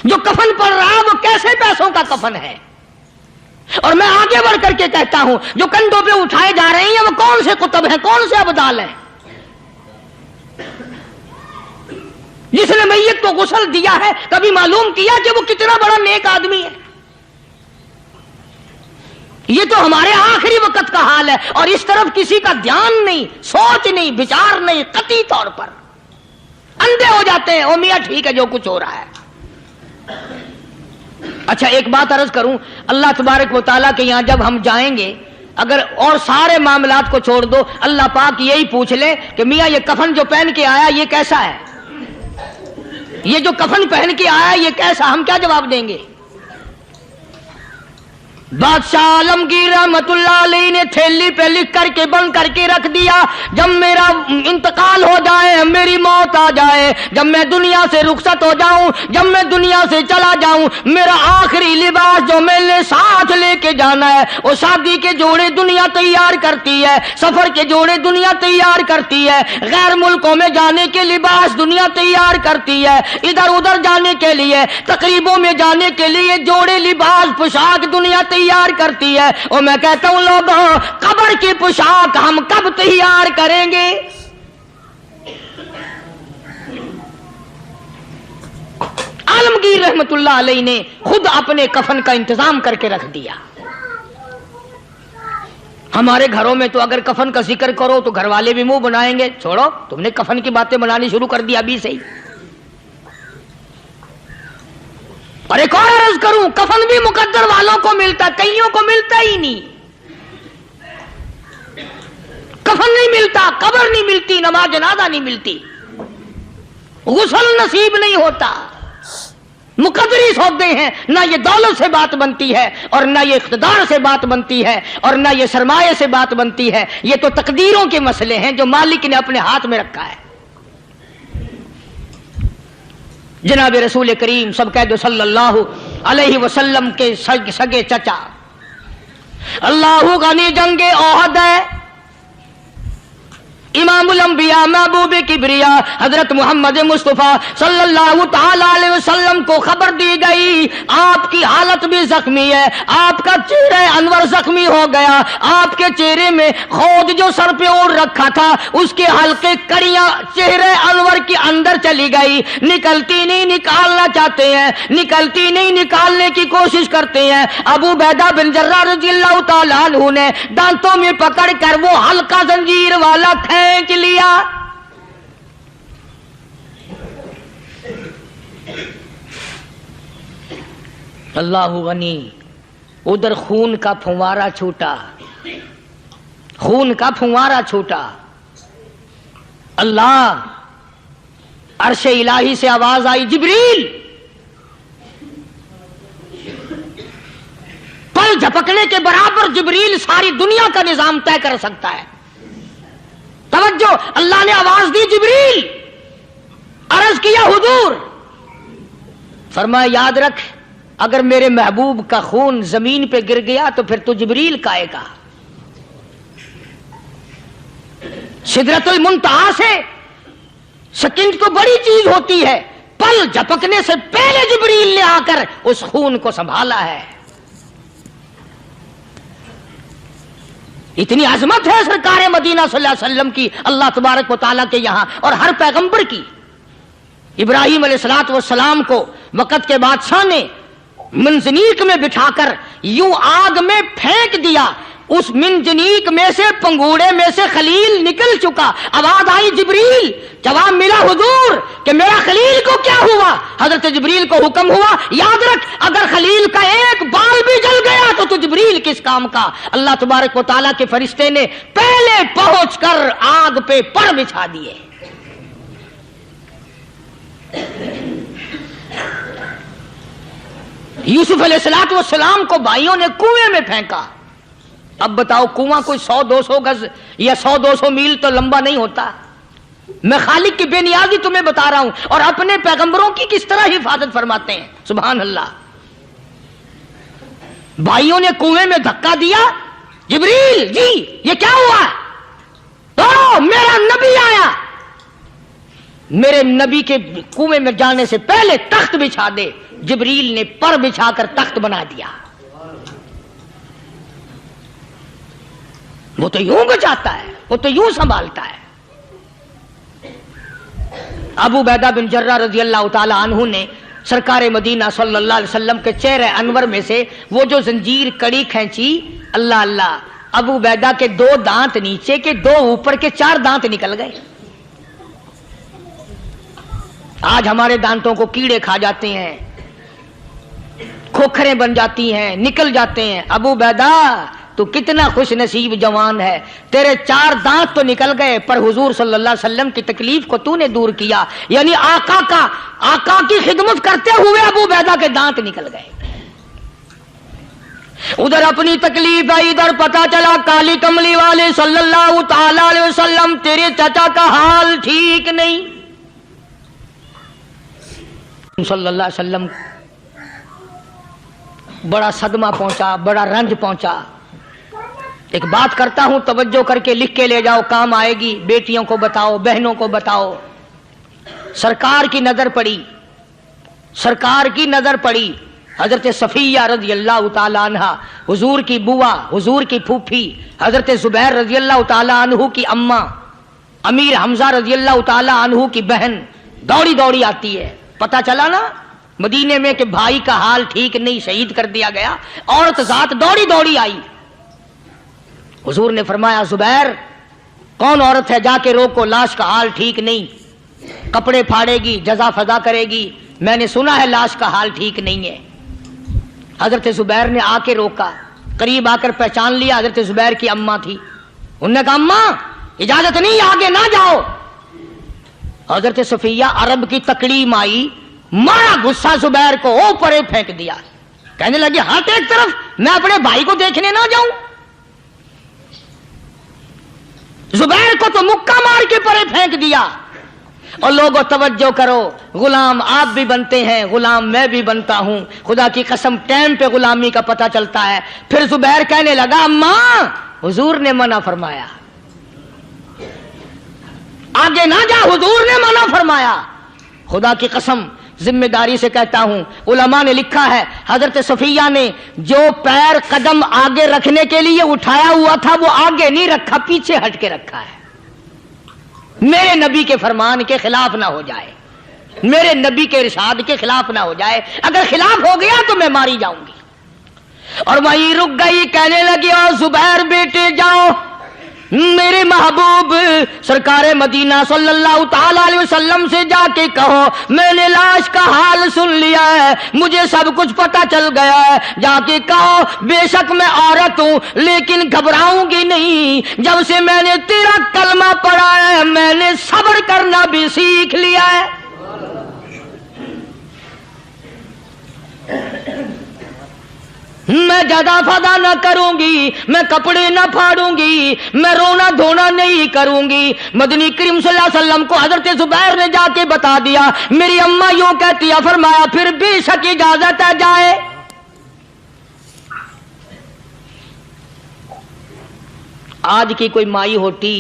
जो कफन पड़ रहा है, वो कैसे पैसों का कफन है? और मैं आगे बढ़ करके कहता हूं, जो कंधों पे उठाए जा रहे हैं, वो कौन से कुतुब हैं, कौन से अबदाल हैं? जिसने मैयत को गुस्ल दिया है, कभी मालूम किया कि वो कितना बड़ा नेक आदमी है? ये तो हमारे आखिरी वक्त का हाल है, और इस तरफ किसी का ध्यान नहीं, सोच नहीं, विचार नहीं, कतई तौर पर अंधे हो जाते हैं। ओ मियां ठीक है जो कुछ हो रहा है। अच्छा, एक बात अर्ज करूं, अल्लाह तबारक व तआला के यहां जब हम जाएंगे, अगर और सारे मामलात को छोड़ दो, अल्लाह पाक यही पूछ ले कि मियां ये कफन जो पहन के आया ये कैसा है? ये जो कफन पहन के आया ये कैसा? हम क्या जवाब देंगे? बादशाह आलमगीर रहमतुल्लाह अलैह ने थैली पे लिख करके बंद करके रख दिया, जब मेरा इंतकाल हो जाए, मेरी मौत आ जाए, जब मैं दुनिया से रुखसत हो जाऊं, जब मैं दुनिया से चला जाऊं, मेरा आखिरी लिबास जो मैंने साथ लेके जाना है, वो शादी के जोड़े दुनिया तैयार करती है, सफर के जोड़े दुनिया तैयार करती है, गैर मुल्कों में जाने के लिबास दुनिया तैयार करती है, इधर उधर जाने के लिए, तकरीबों में जाने के लिए जोड़े लिबास पोशाक दुनिया तैयार करती है। और मैं कहता हूं लोगों, कब्र की पोशाक हम कब तैयार करेंगे? आलमगीर रहमतुल्लाह अलैह ने खुद अपने कफन का इंतजाम करके रख दिया। हमारे घरों में तो अगर कफन का जिक्र करो तो घर वाले भी मुंह बनाएंगे, छोड़ो तुमने कफन की बातें बनानी शुरू कर दी अभी से ही। और एक और अर्ज करूं, कफन भी मुकद्दर वालों को मिलता, कईयों को मिलता ही नहीं। कफन नहीं मिलता, कब्र नहीं मिलती, नमाज जनाजा नहीं मिलती, गुस्ल नसीब नहीं होता। मुकद्दरी सौदे हैं, ना ये दौलत से बात बनती है, और ना ये इख्तिदार से बात बनती है, और ना ये सरमाए से बात बनती है। ये तो तकदीरों के मसले हैं जो मालिक ने अपने हाथ में रखा है। जनाब रसूल करीम सब कह दो सल्लल्लाहु अलैहि वसल्लम के सगे चचा। अल्लाहु गनी जंगे ओहद है, इमामुल अंबिया महबूब किबरिया हजरत मोहम्मद मुस्तफा सल्लल्लाहु ताला अलैहि वसल्लम को खबर दी गई, आपकी हालत भी जख्मी है, आपका चेहरा अनवर जख्मी हो गया, आपके चेहरे में खोद जो सर पे ओढ़ रखा था उसके हल्के कड़ियां चेहरे अनवर के अंदर चली गई, निकलती नहीं, निकालना चाहते हैं, निकलती नहीं, निकालने की कोशिश करते हैं। अबू बैदा बिन जर्राह रज़ियल्लाहु ताला अन्हु ने दांतों में पकड़ कर वो हल्का जंजीर वाला खींच लिया। अल्लाहु गनी, उधर खून का फुवारा छूटा, खून का फुवारा छूटा। अल्लाह, अर्शे इलाही से आवाज आई, जिब्रील। पल झपकने के बराबर जिब्रील सारी दुनिया का निजाम तय कर सकता है। तवज्जो, अल्लाह ने आवाज दी, जिब्रील। अर्ज किया, हुजूर। फरमाया, याद रख, अगर मेरे महबूब का खून जमीन पे गिर गया तो फिर तू जिब्रील का आएगा। सिदरतुल मुंतहा से सेकंड तो बड़ी चीज होती है, पल झपकने से पहले जिब्रील ने आकर उस खून को संभाला है। इतनी अजमत है सरकार मदीना सल्लल्लाहु अलैहि वसल्लम की, अल्लाह तबारक व तआला के यहां और हर पैगंबर की। इब्राहिम अलैहिस्सलातु वस्सलाम को वक़्त के बादशाह ने मंजनीक में बिठाकर यूं आग में फेंक दिया, उस मिंजनीक में से, पंगूड़े में से खलील निकल चुका। आवाज आई, जिब्रील। जवाब मिला, हुजूर, कि मेरा खलील को क्या हुआ? हजरत जिब्रील को हुक्म हुआ, याद रख, अगर खलील का एक बाल भी जल गया तो तू जिब्रील किस काम का? अल्लाह तबारक व तआला के फरिश्ते ने पहले पहुंचकर आग पे पर बिछा दिए। यूसुफ अलैहिस्सलातु वस्सलाम को भाइयों ने कुएं में फेंका। अब बताओ, कुआं कोई 100-200 गज या 100-200 मील तो लंबा नहीं होता। मैं खालिक की बेनियाजी तुम्हें बता रहा हूं, और अपने पैगंबरों की किस तरह हिफाजत फरमाते हैं। सुभान अल्लाह। भाइयों ने कुएं में धक्का दिया, जिब्रील जी ये क्या हुआ? तो मेरा नबी आया। मेरे नबी के कुएं में जाने से पहले तख्त बिछा दे। जिब्रील ने पर बिछाकर तख्त बना दिया। वो तो यूं बचाता है, वो तो यूं संभालता है। अबू बैदा बिन जर्राह रज़ियल्लाहु ताला अन्हु ने सरकार मदीना सल्लल्लाहु अलैहि वसल्लम के चेहरे अनवर में से वो जो जंजीर कड़ी खींची, अल्लाह अल्लाह, अबू बैदा के 2 दांत नीचे के, 2 ऊपर के, 4 दांत निकल गए। आज हमारे दांतों को कीड़े खा जाते हैं, खोखरें बन जाती हैं, निकल जाते हैं। अबू बैदा, तू कितना खुश नसीब जवान है, तेरे 4 दांत तो निकल गए, पर हुजूर सल्लल्लाहु अलैहि वसल्लम की तकलीफ को तूने दूर किया। यानी आका की खिदमत करते हुए अबू बैदा के दांत निकल गए। उधर अपनी तकलीफ आई, इधर पता चला काली कमली वाले सल्लल्लाहु ताला अलैहि वसल्लम, तेरे चाचा का हाल ठीक नहीं। सल्लल्लाहु अलैहि वसल्लम बड़ा सदमा पहुंचा, बड़ा रंज पहुंचा। एक बात करता हूं, तवज्जो करके लिख के ले जाओ, काम आएगी। बेटियों को बताओ, बहनों को बताओ। सरकार की नजर पड़ी, सरकार की नजर पड़ी। हजरत सफिया रज़ियल्लाहु ताला अन्हा, हुजूर की बुआ, हुजूर की फूफी, हजरत जुबैर रज़ियल्लाहु ताला अन्हु की अम्मा, अमीर हमजा रज़ियल्लाहु ताला अन्हु की बहन दौड़ी दौड़ी आती है। पता चला ना मदीने में कि भाई का हाल ठीक नहीं, शहीद कर दिया गया। औरत जात दौड़ी दौड़ी आई। हुजूर ने फरमाया, जुबैर, कौन औरत है, जाके रोको, लाश का हाल ठीक नहीं, कपड़े फाड़ेगी, जजा फजा करेगी, मैंने सुना है लाश का हाल ठीक नहीं है। हजरत जुबैर ने आके रोका, करीब आकर पहचान लिया, हजरत जुबैर की अम्मा थी। उन्होंने कहा, अम्मा इजाजत नहीं, आगे ना जाओ। हजरत सफिया अरब की तकड़ी माई, मारा गुस्सा जुबैर को, ओ परे फेंक दिया। कहने लगी, हट एक तरफ, मैं अपने भाई को देखने ना जाऊं। जुबैर को तो मुक्का मार के परे फेंक दिया। اور لوگوں توجہ کرو، غلام آپ بھی بنتے ہیں، غلام میں بھی بنتا ہوں، خدا کی قسم ٹائم پہ غلامی کا پتہ چلتا ہے۔ پھر زبیر کہنے لگا ماں حضور نے منع فرمایا، آگے نہ جا، حضور نے منع فرمایا۔ خدا کی قسم ذمہ داری سے کہتا ہوں، علماء نے لکھا ہے حضرت صفیہ نے جو پیر قدم آگے رکھنے کے لیے اٹھایا ہوا تھا وہ آگے نہیں رکھا، پیچھے ہٹ کے رکھا ہے، میرے نبی کے فرمان کے خلاف نہ ہو جائے، میرے نبی کے ارشاد کے خلاف نہ ہو جائے، اگر خلاف ہو گیا تو میں ماری جاؤں گی۔ اور وہیں رک گئی، کہنے لگی او زبیر بیٹے جاؤ، میرے محبوب سرکار مدینہ صلی اللہ تعالی علیہ وسلم سے جا کے کہو میں نے لاش کا حال سن لیا ہے، مجھے سب کچھ پتہ چل گیا ہے، جا کے کہو بے شک میں عورت ہوں لیکن گھبراؤں گی نہیں، جب سے میں نے تیرا کلمہ پڑھا ہے میں نے صبر کرنا بھی سیکھ لیا ہے۔ میں جدا فدا نہ کروں گی، میں کپڑے نہ پھاڑوں گی، میں رونا دھونا نہیں کروں گی۔ مدنی کریم صلی اللہ علیہ وسلم کو حضرت زبیر نے جا کے بتا دیا، میری اماں یوں کہتی ہے، فرمایا پھر بے شک اجازت ہے جائے۔ آج کی کوئی مائی ہوتی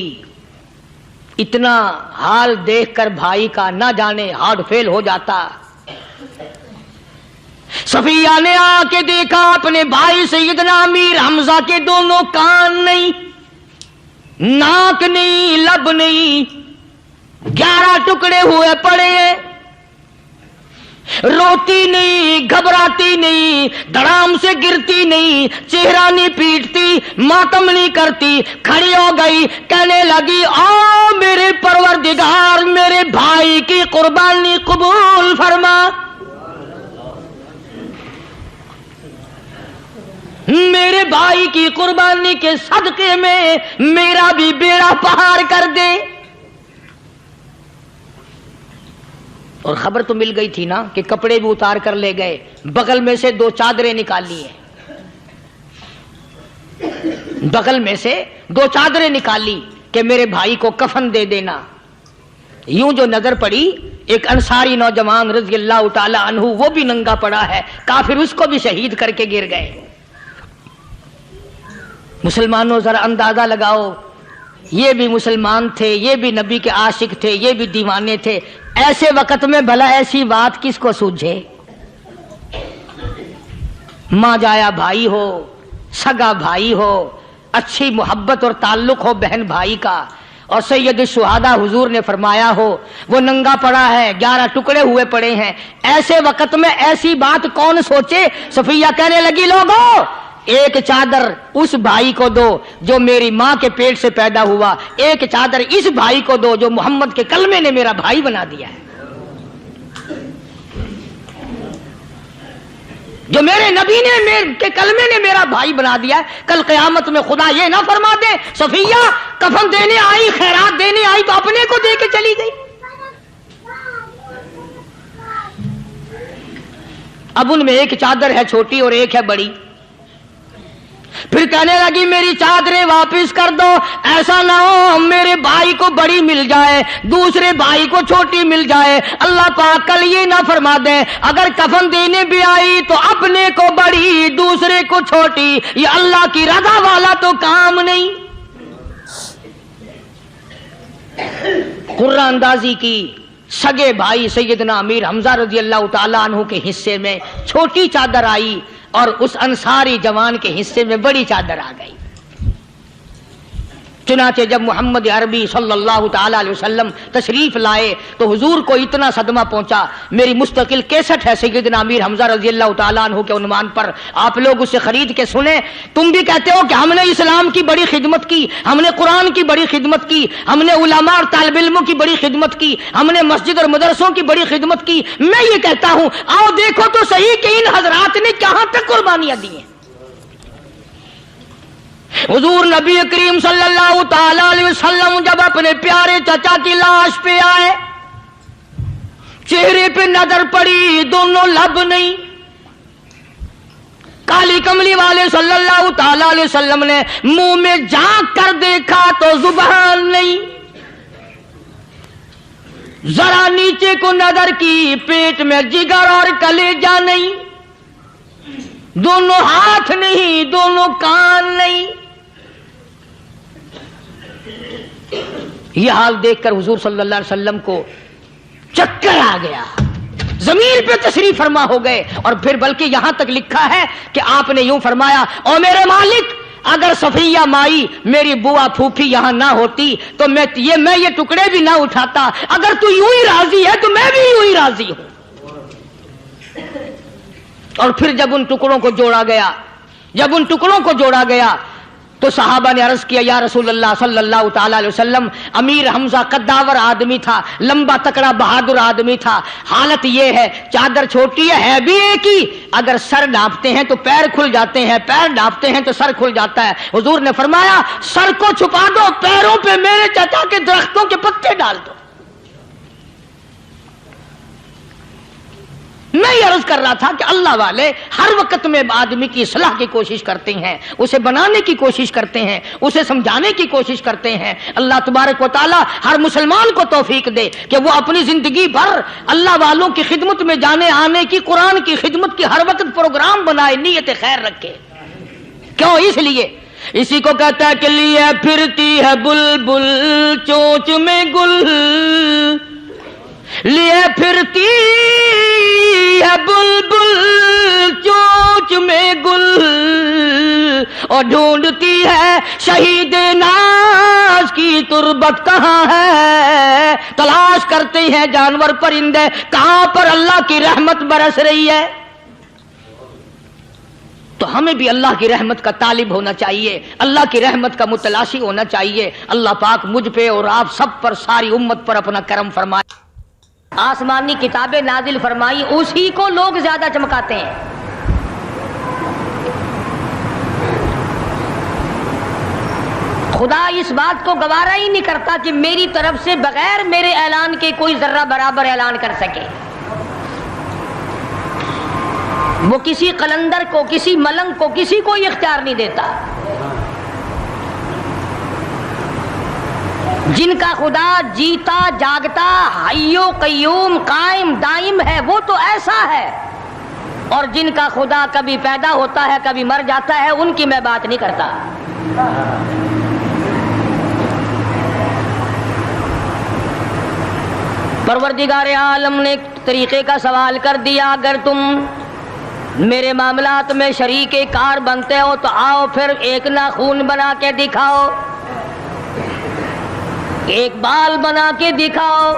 اتنا حال دیکھ کر بھائی کا نہ جانے ہارٹ فیل ہو جاتا۔ صفیہ نے آ کے دیکھا اپنے بھائی سیدنا امیر حمزہ کے دونوں کان نہیں، ناک نہیں، لب نہیں، 11 ٹکڑے ہوئے پڑے ہیں، روتی نہیں، گھبراتی نہیں، دھڑام سے گرتی نہیں، چہرہ نہیں پیٹتی، ماتم نہیں کرتی، کھڑی ہو گئی، کہنے لگی آ میرے پروردگار میرے بھائی کی قربانی قبول فرما، میرے بھائی کی قربانی کے صدقے میں میرا بھی بیڑا پہاڑ کر دے۔ اور خبر تو مل گئی تھی نا کہ کپڑے بھی اتار کر لے گئے، بغل میں سے 2 چادریں نکالی ہیں، بغل میں سے 2 چادریں نکالی کہ میرے بھائی کو کفن دے دینا۔ یوں جو نظر پڑی ایک انصاری نوجوان رضی اللہ تعالی عنہ، وہ بھی ننگا پڑا ہے، کافر اس کو بھی شہید کر کے گر گئے۔ مسلمانوں ذرا اندازہ لگاؤ، یہ بھی مسلمان تھے، یہ بھی نبی کے عاشق تھے، یہ بھی دیوانے تھے، ایسے وقت میں بھلا ایسی بات کس کو سوجھے؟ ماں جایا بھائی ہو، سگا بھائی ہو، اچھی محبت اور تعلق ہو بہن بھائی کا، اور سید الشہداء حضور نے فرمایا ہو وہ ننگا پڑا ہے، 11 ٹکڑے ہوئے پڑے ہیں، ایسے وقت میں ایسی بات کون سوچے؟ صفیہ کہنے لگی لوگو ایک چادر اس بھائی کو دو جو میری ماں کے پیٹ سے پیدا ہوا، ایک چادر اس بھائی کو دو جو محمد کے کلمے نے میرا بھائی بنا دیا ہے، جو میرے نبی نے کے کلمے نے میرا بھائی بنا دیا ہے۔ کل قیامت میں خدا یہ نہ فرما دے صفیہ کفن دینے آئی، خیرات دینے آئی تو اپنے کو دے کے چلی گئی۔ اب ان میں ایک چادر ہے چھوٹی اور ایک ہے بڑی، پھر کہنے لگی میری چادریں واپس کر دو، ایسا نہ ہو میرے بھائی کو بڑی مل جائے دوسرے بھائی کو چھوٹی مل جائے، اللہ پاک کل یہ نہ فرما دے اگر کفن دینے بھی آئی تو اپنے کو بڑی دوسرے کو چھوٹی، یہ اللہ کی رضا والا تو کام نہیں۔ قرہ اندازی کی، سگے بھائی سیدنا امیر حمزہ رضی اللہ تعالی عنہ کے حصے میں چھوٹی چادر آئی اور اس انصاری جوان کے حصے میں بڑی چادر آ گئی۔ چنانچہ جب محمد عربی صلی اللہ تعالی علیہ وسلم تشریف لائے تو حضور کو اتنا صدمہ پہنچا، میری مستقل کیسٹ ہے سیدنا امیر حمزہ رضی اللہ تعالیٰ عنہ کے عنوان پر، آپ لوگ اسے خرید کے سنیں۔ تم بھی کہتے ہو کہ ہم نے اسلام کی بڑی خدمت کی، ہم نے قرآن کی بڑی خدمت کی، ہم نے علماء اور طالب علموں کی بڑی خدمت کی، ہم نے مسجد اور مدرسوں کی بڑی خدمت کی۔ میں یہ کہتا ہوں آؤ دیکھو تو صحیح کہ ان حضرات نے کہاں تک قربانیاں دی ہیں۔ حضور نبی کریم صلی اللہ تعالی علیہ وسلم جب اپنے پیارے چچا کی لاش پہ آئے، چہرے پہ نظر پڑی دونوں لب نہیں، کالی کملی والے صلی اللہ تعالی علیہ وسلم نے منہ میں جھانک کر دیکھا تو زبان نہیں، जरा नीचे को नजर की, पेट में जिगर और कलेजा नहीं, दोनों हाथ नहीं, दोनों कान नहीं। यह हाल देखकर हुजूर सल्लल्लाहु अलैहि वसल्लम को चक्कर आ गया, जमीन पे तशरीफ फरमा हो गए। और फिर बल्कि यहां तक लिखा है कि आपने यूं फरमाया, ओ मेरे मालिक, अगर सफिया माई मेरी बुआ फूफी यहां ना होती तो मैं ये टुकड़े भी ना उठाता। अगर तू यूं ही राजी है तो मैं भी यूं ही राजी हूं। और फिर जब उन टुकड़ों को जोड़ा गया तो सहाबा ने अर्ज किया, या रसूलल्लाह सल्लल्लाहु ताला अलैहि वसल्लम, अमीर हमजा कद्दावर आदमी था, लंबा तकड़ा बहादुर आदमी था। हालत यह है, चादर छोटी है भी एक ही, अगर सर ढांपते हैं तो पैर खुल जाते हैं, पैर ढांपते हैं तो सर खुल जाता है। हुजूर ने फरमाया, सर को छुपा दो, पैरों पे मेरे चाचा के दरख्तों के पत्ते डाल दो। मैं ये अर्ज कर रहा था कि अल्लाह वाले हर वक्त में आदमी की इस्लाह की कोशिश करते हैं, उसे बनाने की कोशिश करते हैं, उसे समझाने की कोशिश करते हैं। अल्लाह तबारक व तआला हर मुसलमान को तौफीक दे कि वो अपनी जिंदगी भर अल्लाह वालों की खिदमत में जाने आने की, कुरान की खिदमत की हर वक्त प्रोग्राम बनाए, नीयत खैर रखे। क्यों? इसलिए, इसी को कहता है कि लिए फिरती है बुलबुल चोंच में गुल, लिए फिरती है बुलबुल चोंच में गुल, और ढूंढती है शहीद नाज की तुरबत कहाँ है। तलाश करते हैं जानवर परिंदे कहां पर अल्लाह की रहमत बरस रही है। तो हमें भी अल्लाह की रहमत का तालिब होना चाहिए, अल्लाह की रहमत का मुतलाशी होना चाहिए। अल्लाह पाक मुझ पे और आप सब पर, सारी उम्मत पर अपना करम फरमाए। आसमानी किताबें नाजिल फरमाई, उसी को लोग ज्यादा चमकाते हैं। खुदा इस बात को गवारा ही नहीं करता कि मेरी तरफ से बगैर मेरे ऐलान के कोई जर्रा बराबर ऐलान कर सके। वो किसी कलंदर को, किसी मलंग को, किसी को इख्तियार नहीं देता। जिनका खुदा जीता जागता हय्यो कय्यूम कायम दाइम है, वो तो ऐसा है। और जिनका खुदा कभी पैदा होता है कभी मर जाता है, उनकी मैं बात नहीं करता। परवरदिगार आलम ने एक तरीके का सवाल कर दिया, अगर तुम मेरे मामलात में शरीके कार बनते हो तो आओ फिर एक नाखून बना के दिखाओ, एक बाल बना के दिखाओ,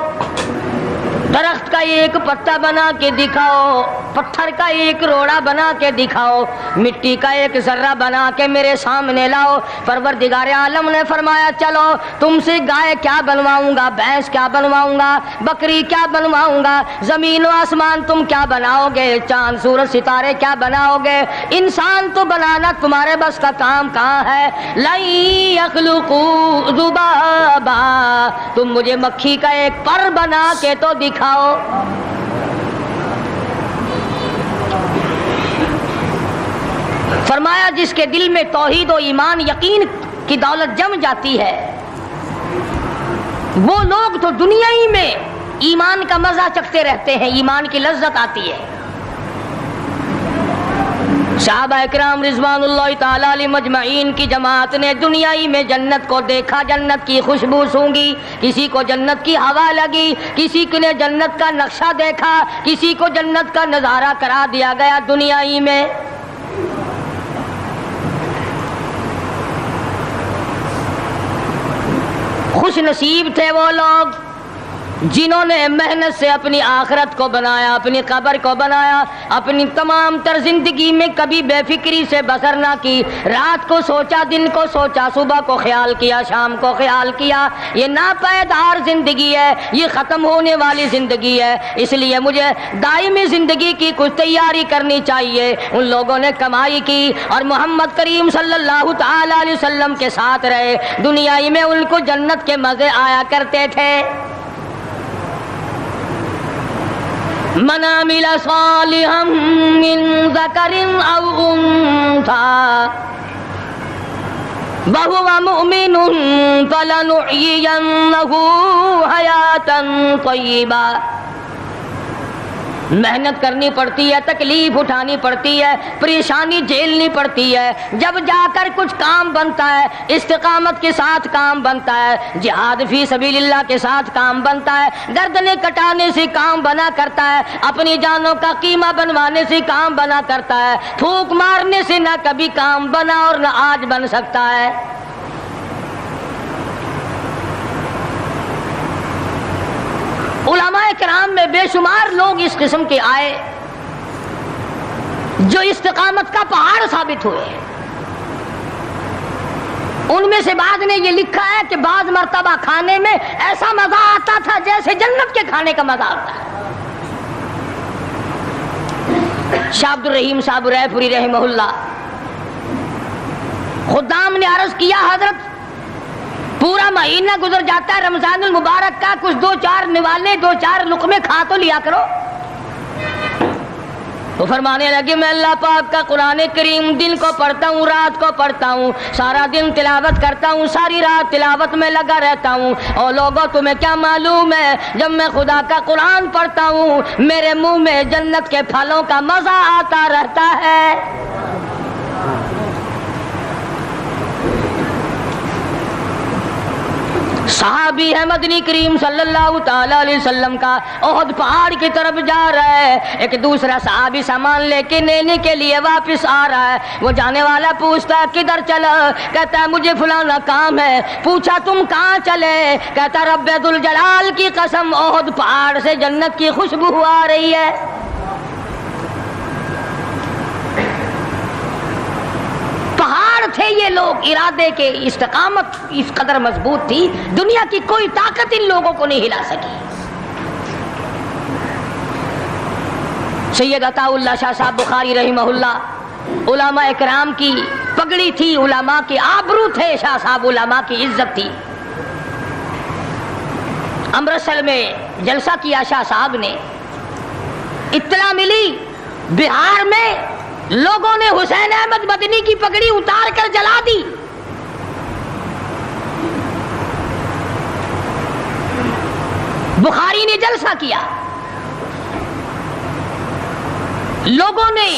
दरख्त का एक पत्ता बना के दिखाओ, पत्थर का एक रोड़ा बना के दिखाओ, मिट्टी का एक जर्रा बना के मेरे सामने लाओ। परवरदिगार आलम ने फरमाया, चलो तुमसे गाय क्या बनवाऊंगा, भैंस क्या बनवाऊंगा, बकरी क्या बनवाऊंगा, जमीन और आसमान तुम क्या बनाओगे, चांद सूरज सितारे क्या बनाओगे, इंसान तो बनाना तुम्हारे बस का काम कहाँ है। लाई यखलुकू ज़ुबाबा, तुम मुझे मक्खी का एक पर बना के तो दिखाओ। फरमाया, जिसके दिल में तौहीद और ईमान यकीन की दौलत जम जाती है, वो लोग तो दुनिया ही में ईमान का मजा चखते रहते हैं, ईमान की लज्जत आती है। सहाबा इकराम रिज़वानुल्लाहि ताला अलैहिम मजमईन की जमात ने दुनियाई में जन्नत को देखा, जन्नत की खुशबू सूंघी, किसी को जन्नत की हवा लगी, किसी ने जन्नत का नक्शा देखा, किसी को जन्नत का नजारा करा दिया गया दुनियाई में। खुश नसीब थे वो लोग जिन्होंने मेहनत से अपनी आखिरत को बनाया, अपनी कब्र को बनाया, अपनी तमाम तर जिंदगी में कभी बेफिक्री से बसर ना की। रात को सोचा, दिन को सोचा, सुबह को ख्याल किया, शाम को ख्याल किया। ये नापायदार जिंदगी है, ये खत्म होने वाली जिंदगी है, इसलिए मुझे दायमी जिंदगी की कुछ तैयारी करनी चाहिए। उन लोगों ने कमाई की और मोहम्मद करीम सल्लल्लाहु ताला अलैहि वसल्लम के साथ रहे। दुनिया में उनको जन्नत के मजे आया करते थे। मन अमिल सालिहम मिन ज़करिन औ उन्सा وَهُوَ مُؤْمِنٌ فَلَنُحْيِيَنَّهُ حَيَاةً طَيِّبَةً۔ محنت کرنی پڑتی ہے، تکلیف اٹھانی پڑتی ہے، پریشانی جھیلنی پڑتی ہے، جب جا کر کچھ کام بنتا ہے، استقامت کے ساتھ کام بنتا ہے، جہاد فی سبیل اللہ کے ساتھ کام بنتا ہے، گردنیں کٹانے سے کام بنا کرتا ہے، اپنی جانوں کا قیمہ بنوانے سے کام بنا کرتا ہے، پھونک مارنے سے نہ کبھی کام بنا اور نہ آج بن سکتا ہے۔ علماء کرام میں بے شمار لوگ اس قسم کے آئے جو استقامت کا پہاڑ ثابت ہوئے۔ ان میں سے بعض نے یہ لکھا ہے کہ بعض مرتبہ کھانے میں ایسا مزہ آتا تھا جیسے جنت کے کھانے کا مزہ آتا ہے۔ شاہ عبد الرحیم صاحب رائے پوری رحمہ اللہ، خدام نے عرض کیا حضرت پورا مہینہ گزر جاتا ہے رمضان المبارک کا، کچھ دو چار نوالے دو چار لقمے کھا تو لیا کرو۔ تو فرمانے لگے میں اللہ پاک کا قرآن کریم دن کو پڑھتا ہوں، رات کو پڑھتا ہوں، سارا دن تلاوت کرتا ہوں، ساری رات تلاوت میں لگا رہتا ہوں، اور لوگوں تمہیں کیا معلوم ہے جب میں خدا کا قرآن پڑھتا ہوں میرے منہ میں جنت کے پھلوں کا مزہ آتا رہتا ہے۔ صحابی ہے مدنی کریم صلی اللہ تعالی علیہ وسلم کا، احد پہاڑ کی طرف جا رہا ہے، ایک دوسرا صحابی سامان لے کے لینے کے لیے واپس آ رہا ہے، وہ جانے والا پوچھتا ہے کدھر چلا؟ کہتا ہے مجھے فلانا کام ہے۔ پوچھا تم کہاں چلے؟ کہتا رب ذوالجلال کی قسم احد پہاڑ سے جنت کی خوشبو آ رہی ہے۔ تھے یہ لوگ ارادے کے، استقامت اس قدر مضبوط تھی دنیا کی کوئی طاقت ان لوگوں کو نہیں ہلا سکی۔ سید عطا اللہ شاہ صاحب بخاری رحمہ اللہ علماء اکرام کی پگڑی تھی، علماء کی آبرو تھے شاہ صاحب، علماء کی عزت تھی۔ امرتسر میں جلسہ کیا شاہ صاحب نے، اطلاع ملی بہار میں لوگوں نے حسین احمد مدنی کی پگڑی اتار کر جلا دی۔ بخاری نے جلسہ کیا، لوگوں نے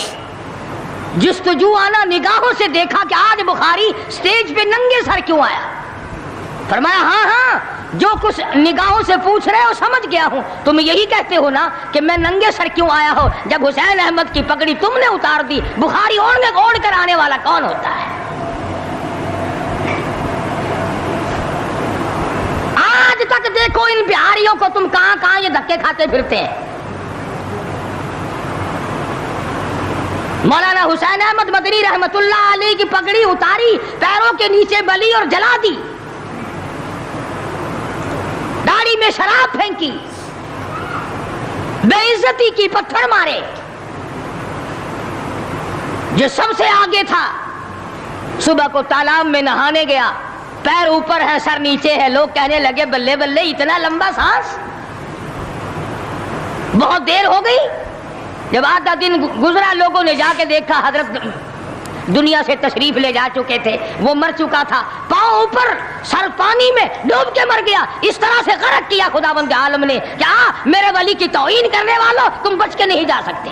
جستجو آنا نگاہوں سے دیکھا کہ آج بخاری سٹیج پہ ننگے سر کیوں آیا؟ فرمایا ہاں جو کچھ نگاہوں سے پوچھ رہے ہو سمجھ گیا ہوں، تم یہی کہتے ہو نا کہ میں ننگے سر کیوں آیا ہو جب حسین احمد کی پگڑی تم نے اتار دی۔ بخاری اوڑھ کر آنے والا کون ہوتا ہے؟ آج تک دیکھو ان بہاریوں کو تم کہاں کہاں یہ دھکے کھاتے پھرتے ہیں۔ مولانا حسین احمد مدنی رحمت اللہ علیہ کی پگڑی اتاری، پیروں کے نیچے بلی اور جلا دی، داڑھی میں شراب پھینکی، بے عزتی کی، پتھر مارے۔ جو سب سے آگے تھا صبح کو تالاب میں نہانے گیا، پیر اوپر ہے سر نیچے ہے، لوگ کہنے لگے بلے بلے اتنا لمبا سانس، بہت دیر ہو گئی۔ جب آدھا دن گزرا لوگوں نے جا کے دیکھا حضرت دنیا سے تشریف لے جا چکے تھے، وہ مر چکا تھا، پاؤں اوپر سر پانی میں ڈوب کے مر گیا۔ اس طرح سے غرق کیا خداوند عالم نے کہ میرے ولی کی توہین کرنے والوں تم بچ کے نہیں جا سکتے۔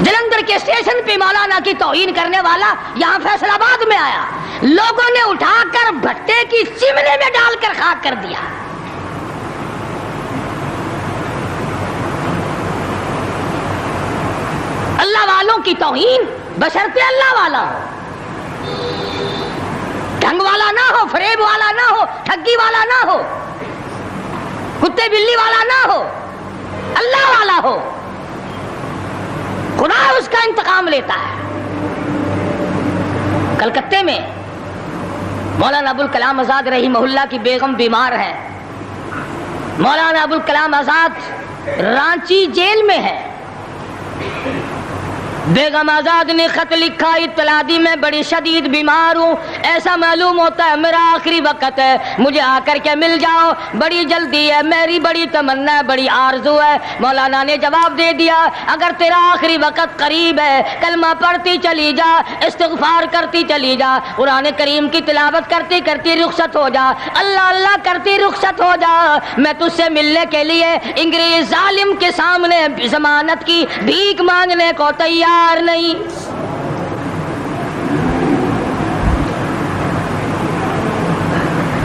جلندھر کے اسٹیشن پہ مولانا کی توہین کرنے والا یہاں فیصل آباد میں آیا، لوگوں نے اٹھا کر بھٹے کی چمنے میں ڈال کر خاک کر دیا۔ اللہ والوں کی توہین بشرطے اللہ والا ہو، ڈھنگ والا نہ ہو، فریب والا نہ ہو، ٹھگی والا نہ ہو، کتے بلی والا نہ ہو، اللہ والا ہو، خدا اس کا انتقام لیتا ہے۔ کلکتے میں مولانا ابوالکلام آزاد رحمہ اللہ کی بیگم بیمار ہے، مولانا ابوالکلام آزاد رانچی جیل میں ہے، بیگم آزاد نے خط لکھا، اطلاع دی میں بڑی شدید بیمار ہوں، ایسا معلوم ہوتا ہے میرا آخری وقت ہے، مجھے آ کر کے مل جاؤ، بڑی جلدی ہے، میری بڑی تمنا ہے، بڑی آرزو ہے۔ مولانا نے جواب دے دیا اگر تیرا آخری وقت قریب ہے کلمہ پڑھتی چلی جا، استغفار کرتی چلی جا، قرآن کریم کی تلاوت کرتی کرتی رخصت ہو جا، اللہ اللہ کرتی رخصت ہو جا، میں تجھ سے ملنے کے لیے انگریز ظالم کے سامنے ضمانت کی بھیک مانگنے کو تیار نہیں۔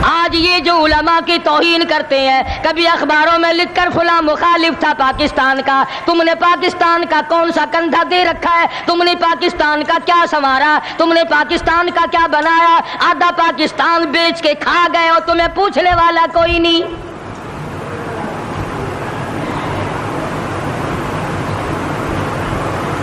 آج یہ جو علماء کی توہین کرتے ہیں، کبھی اخباروں میں لکھ کر فلاں مخالف تھا پاکستان کا، تم نے پاکستان کا کون سا کندھا دے رکھا ہے، تم نے پاکستان کا کیا سنوارا، تم نے پاکستان کا کیا بنایا، آدھا پاکستان بیچ کے کھا گئے اور تمہیں پوچھنے والا کوئی نہیں۔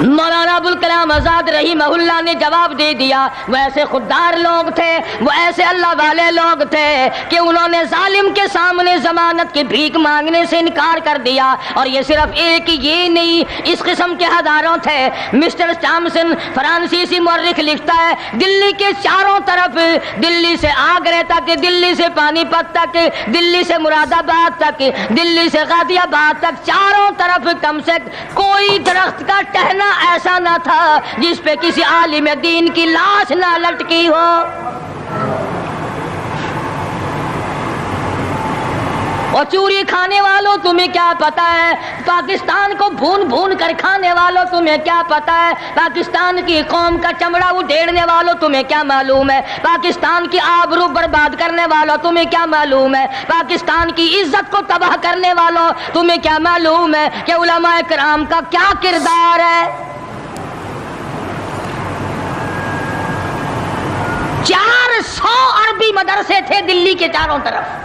مولانا ابوالکلام آزاد رحمہ اللہ نے جواب دے دیا، وہ ایسے خوددار لوگ تھے، وہ ایسے اللہ والے لوگ تھے کہ انہوں نے ظالم کے سامنے ضمانت کی بھیک مانگنے سے انکار کر دیا، اور یہ صرف ایک یہ نہیں، اس قسم کے ہزاروں تھے۔ مسٹر ٹامسن فرانسیسی مورخ لکھتا ہے دلی کے چاروں طرف، دلی سے آگرہ تک، دلی سے پانی پت تک، دلی سے مراد آباد تک، دلی سے غازی آباد تک، چاروں طرف کم سے کوئی درخت کا ٹہنا ایسا نہ تھا جس پہ کسی عالم دین کی لاش نہ لٹکی ہو۔ اور چوری کھانے والوں تمہیں کیا پتا ہے، پاکستان کو بھون بھون کر کھانے والوں تمہیں کیا پتا ہے، پاکستان کی قوم کا چمڑا اڈھیڑنے والوں تمہیں کیا معلوم ہے، پاکستان کی آبرو برباد کرنے والوں تمہیں کیا معلوم ہے، پاکستان کی عزت کو تباہ کرنے والوں تمہیں کیا معلوم ہے کہ علماء کرام کا کیا کردار ہے۔ 400 عربی مدرسے تھے دلی کے چاروں طرف،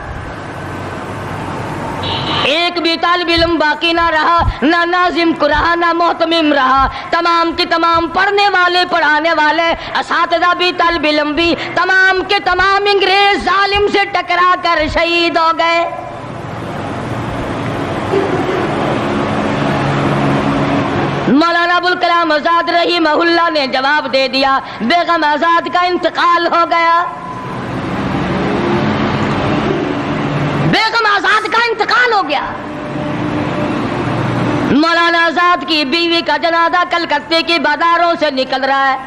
ایک بھی طالب علم باقی نہ رہا، نہ ناظم کو رہا، نہ محتمم رہا، تمام کے تمام پڑھنے والے پڑھانے والے اساتذہ بھی طالب علم بھی تمام کے تمام انگریز ظالم سے ٹکرا کر شہید ہو گئے۔ مولانا ابوالکلام آزاد رحمہ اللہ نے جواب دے دیا بیگم آزاد کا انتقال ہو گیا، بیگم آزاد کا انتقال ہو گیا۔ مولانا آزاد کی بیوی کا جنازہ کلکتے کی بازاروں سے نکل رہا ہے۔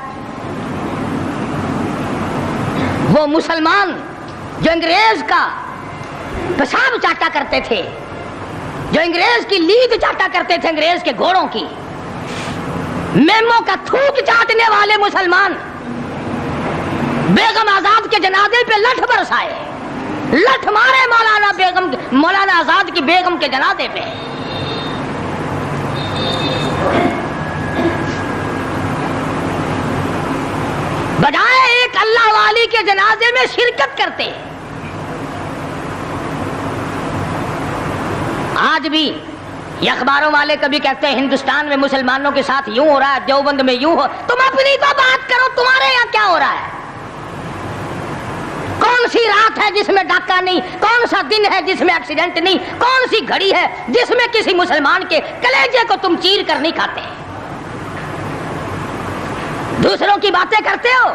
وہ مسلمان جو انگریز کا پیشاب چاٹا کرتے تھے، جو انگریز کی لید چاٹا کرتے تھے، انگریز کے گھوڑوں کی میموں کا تھوک چاٹنے والے مسلمان بیگم آزاد کے جنازے پہ لٹھ برسائے، لٹھ مارے مولانا آزاد کی بیگم کے جنازے پہ۔ بجائے ایک اللہ والی کے جنازے میں شرکت کرتے۔ آج بھی یہ اخباروں والے کبھی کہتے ہیں ہندوستان میں مسلمانوں کے ساتھ یوں ہو رہا ہے، دیوبند میں یوں ہو، تم اپنی تو بات کرو، تمہارے یہاں کیا ہو رہا ہے؟ کون سی رات ہے جس میں ڈاکہ نہیں، کون سا دن ہے جس میں ایکسیڈنٹ نہیں، کون سی گھڑی ہے جس میں کسی مسلمان کے کلیجے کو تم چیر کر نہیں کھاتے؟ دوسروں کی باتیں کرتے ہو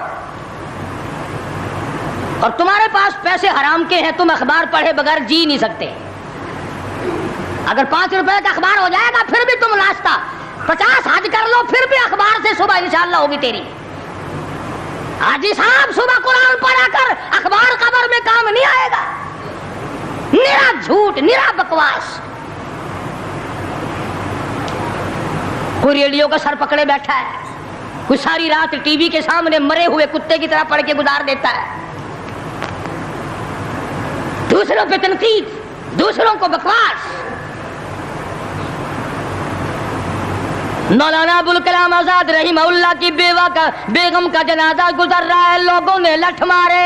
اور تمہارے پاس پیسے حرام کے ہیں، تم اخبار پڑھے بغیر جی نہیں سکتے۔ اگر 5 روپے کا اخبار ہو جائے گا پھر بھی تم ناشتہ 50 حج کر لو پھر بھی اخبار سے صبح انشاءاللہ ہوگی تیری۔ حاجی صاحب صبح قرآن پڑھا کر اخبار خبر میں کام نہیں آئے گا، نرا جھوٹ، نرا بکواس۔ کوئی ریڈیو کا سر پکڑے بیٹھا ہے، کوئی ساری رات ٹی وی کے سامنے مرے ہوئے کتے کی طرح پڑھ کے گزار دیتا ہے، دوسروں پہ تنقید، دوسروں کو بکواس۔ مولانا ابوالکلام آزاد رحمہ اللہ کی بیوہ کا بیگم کا جنازہ گزر رہا ہے، لوگوں نے لٹھ مارے،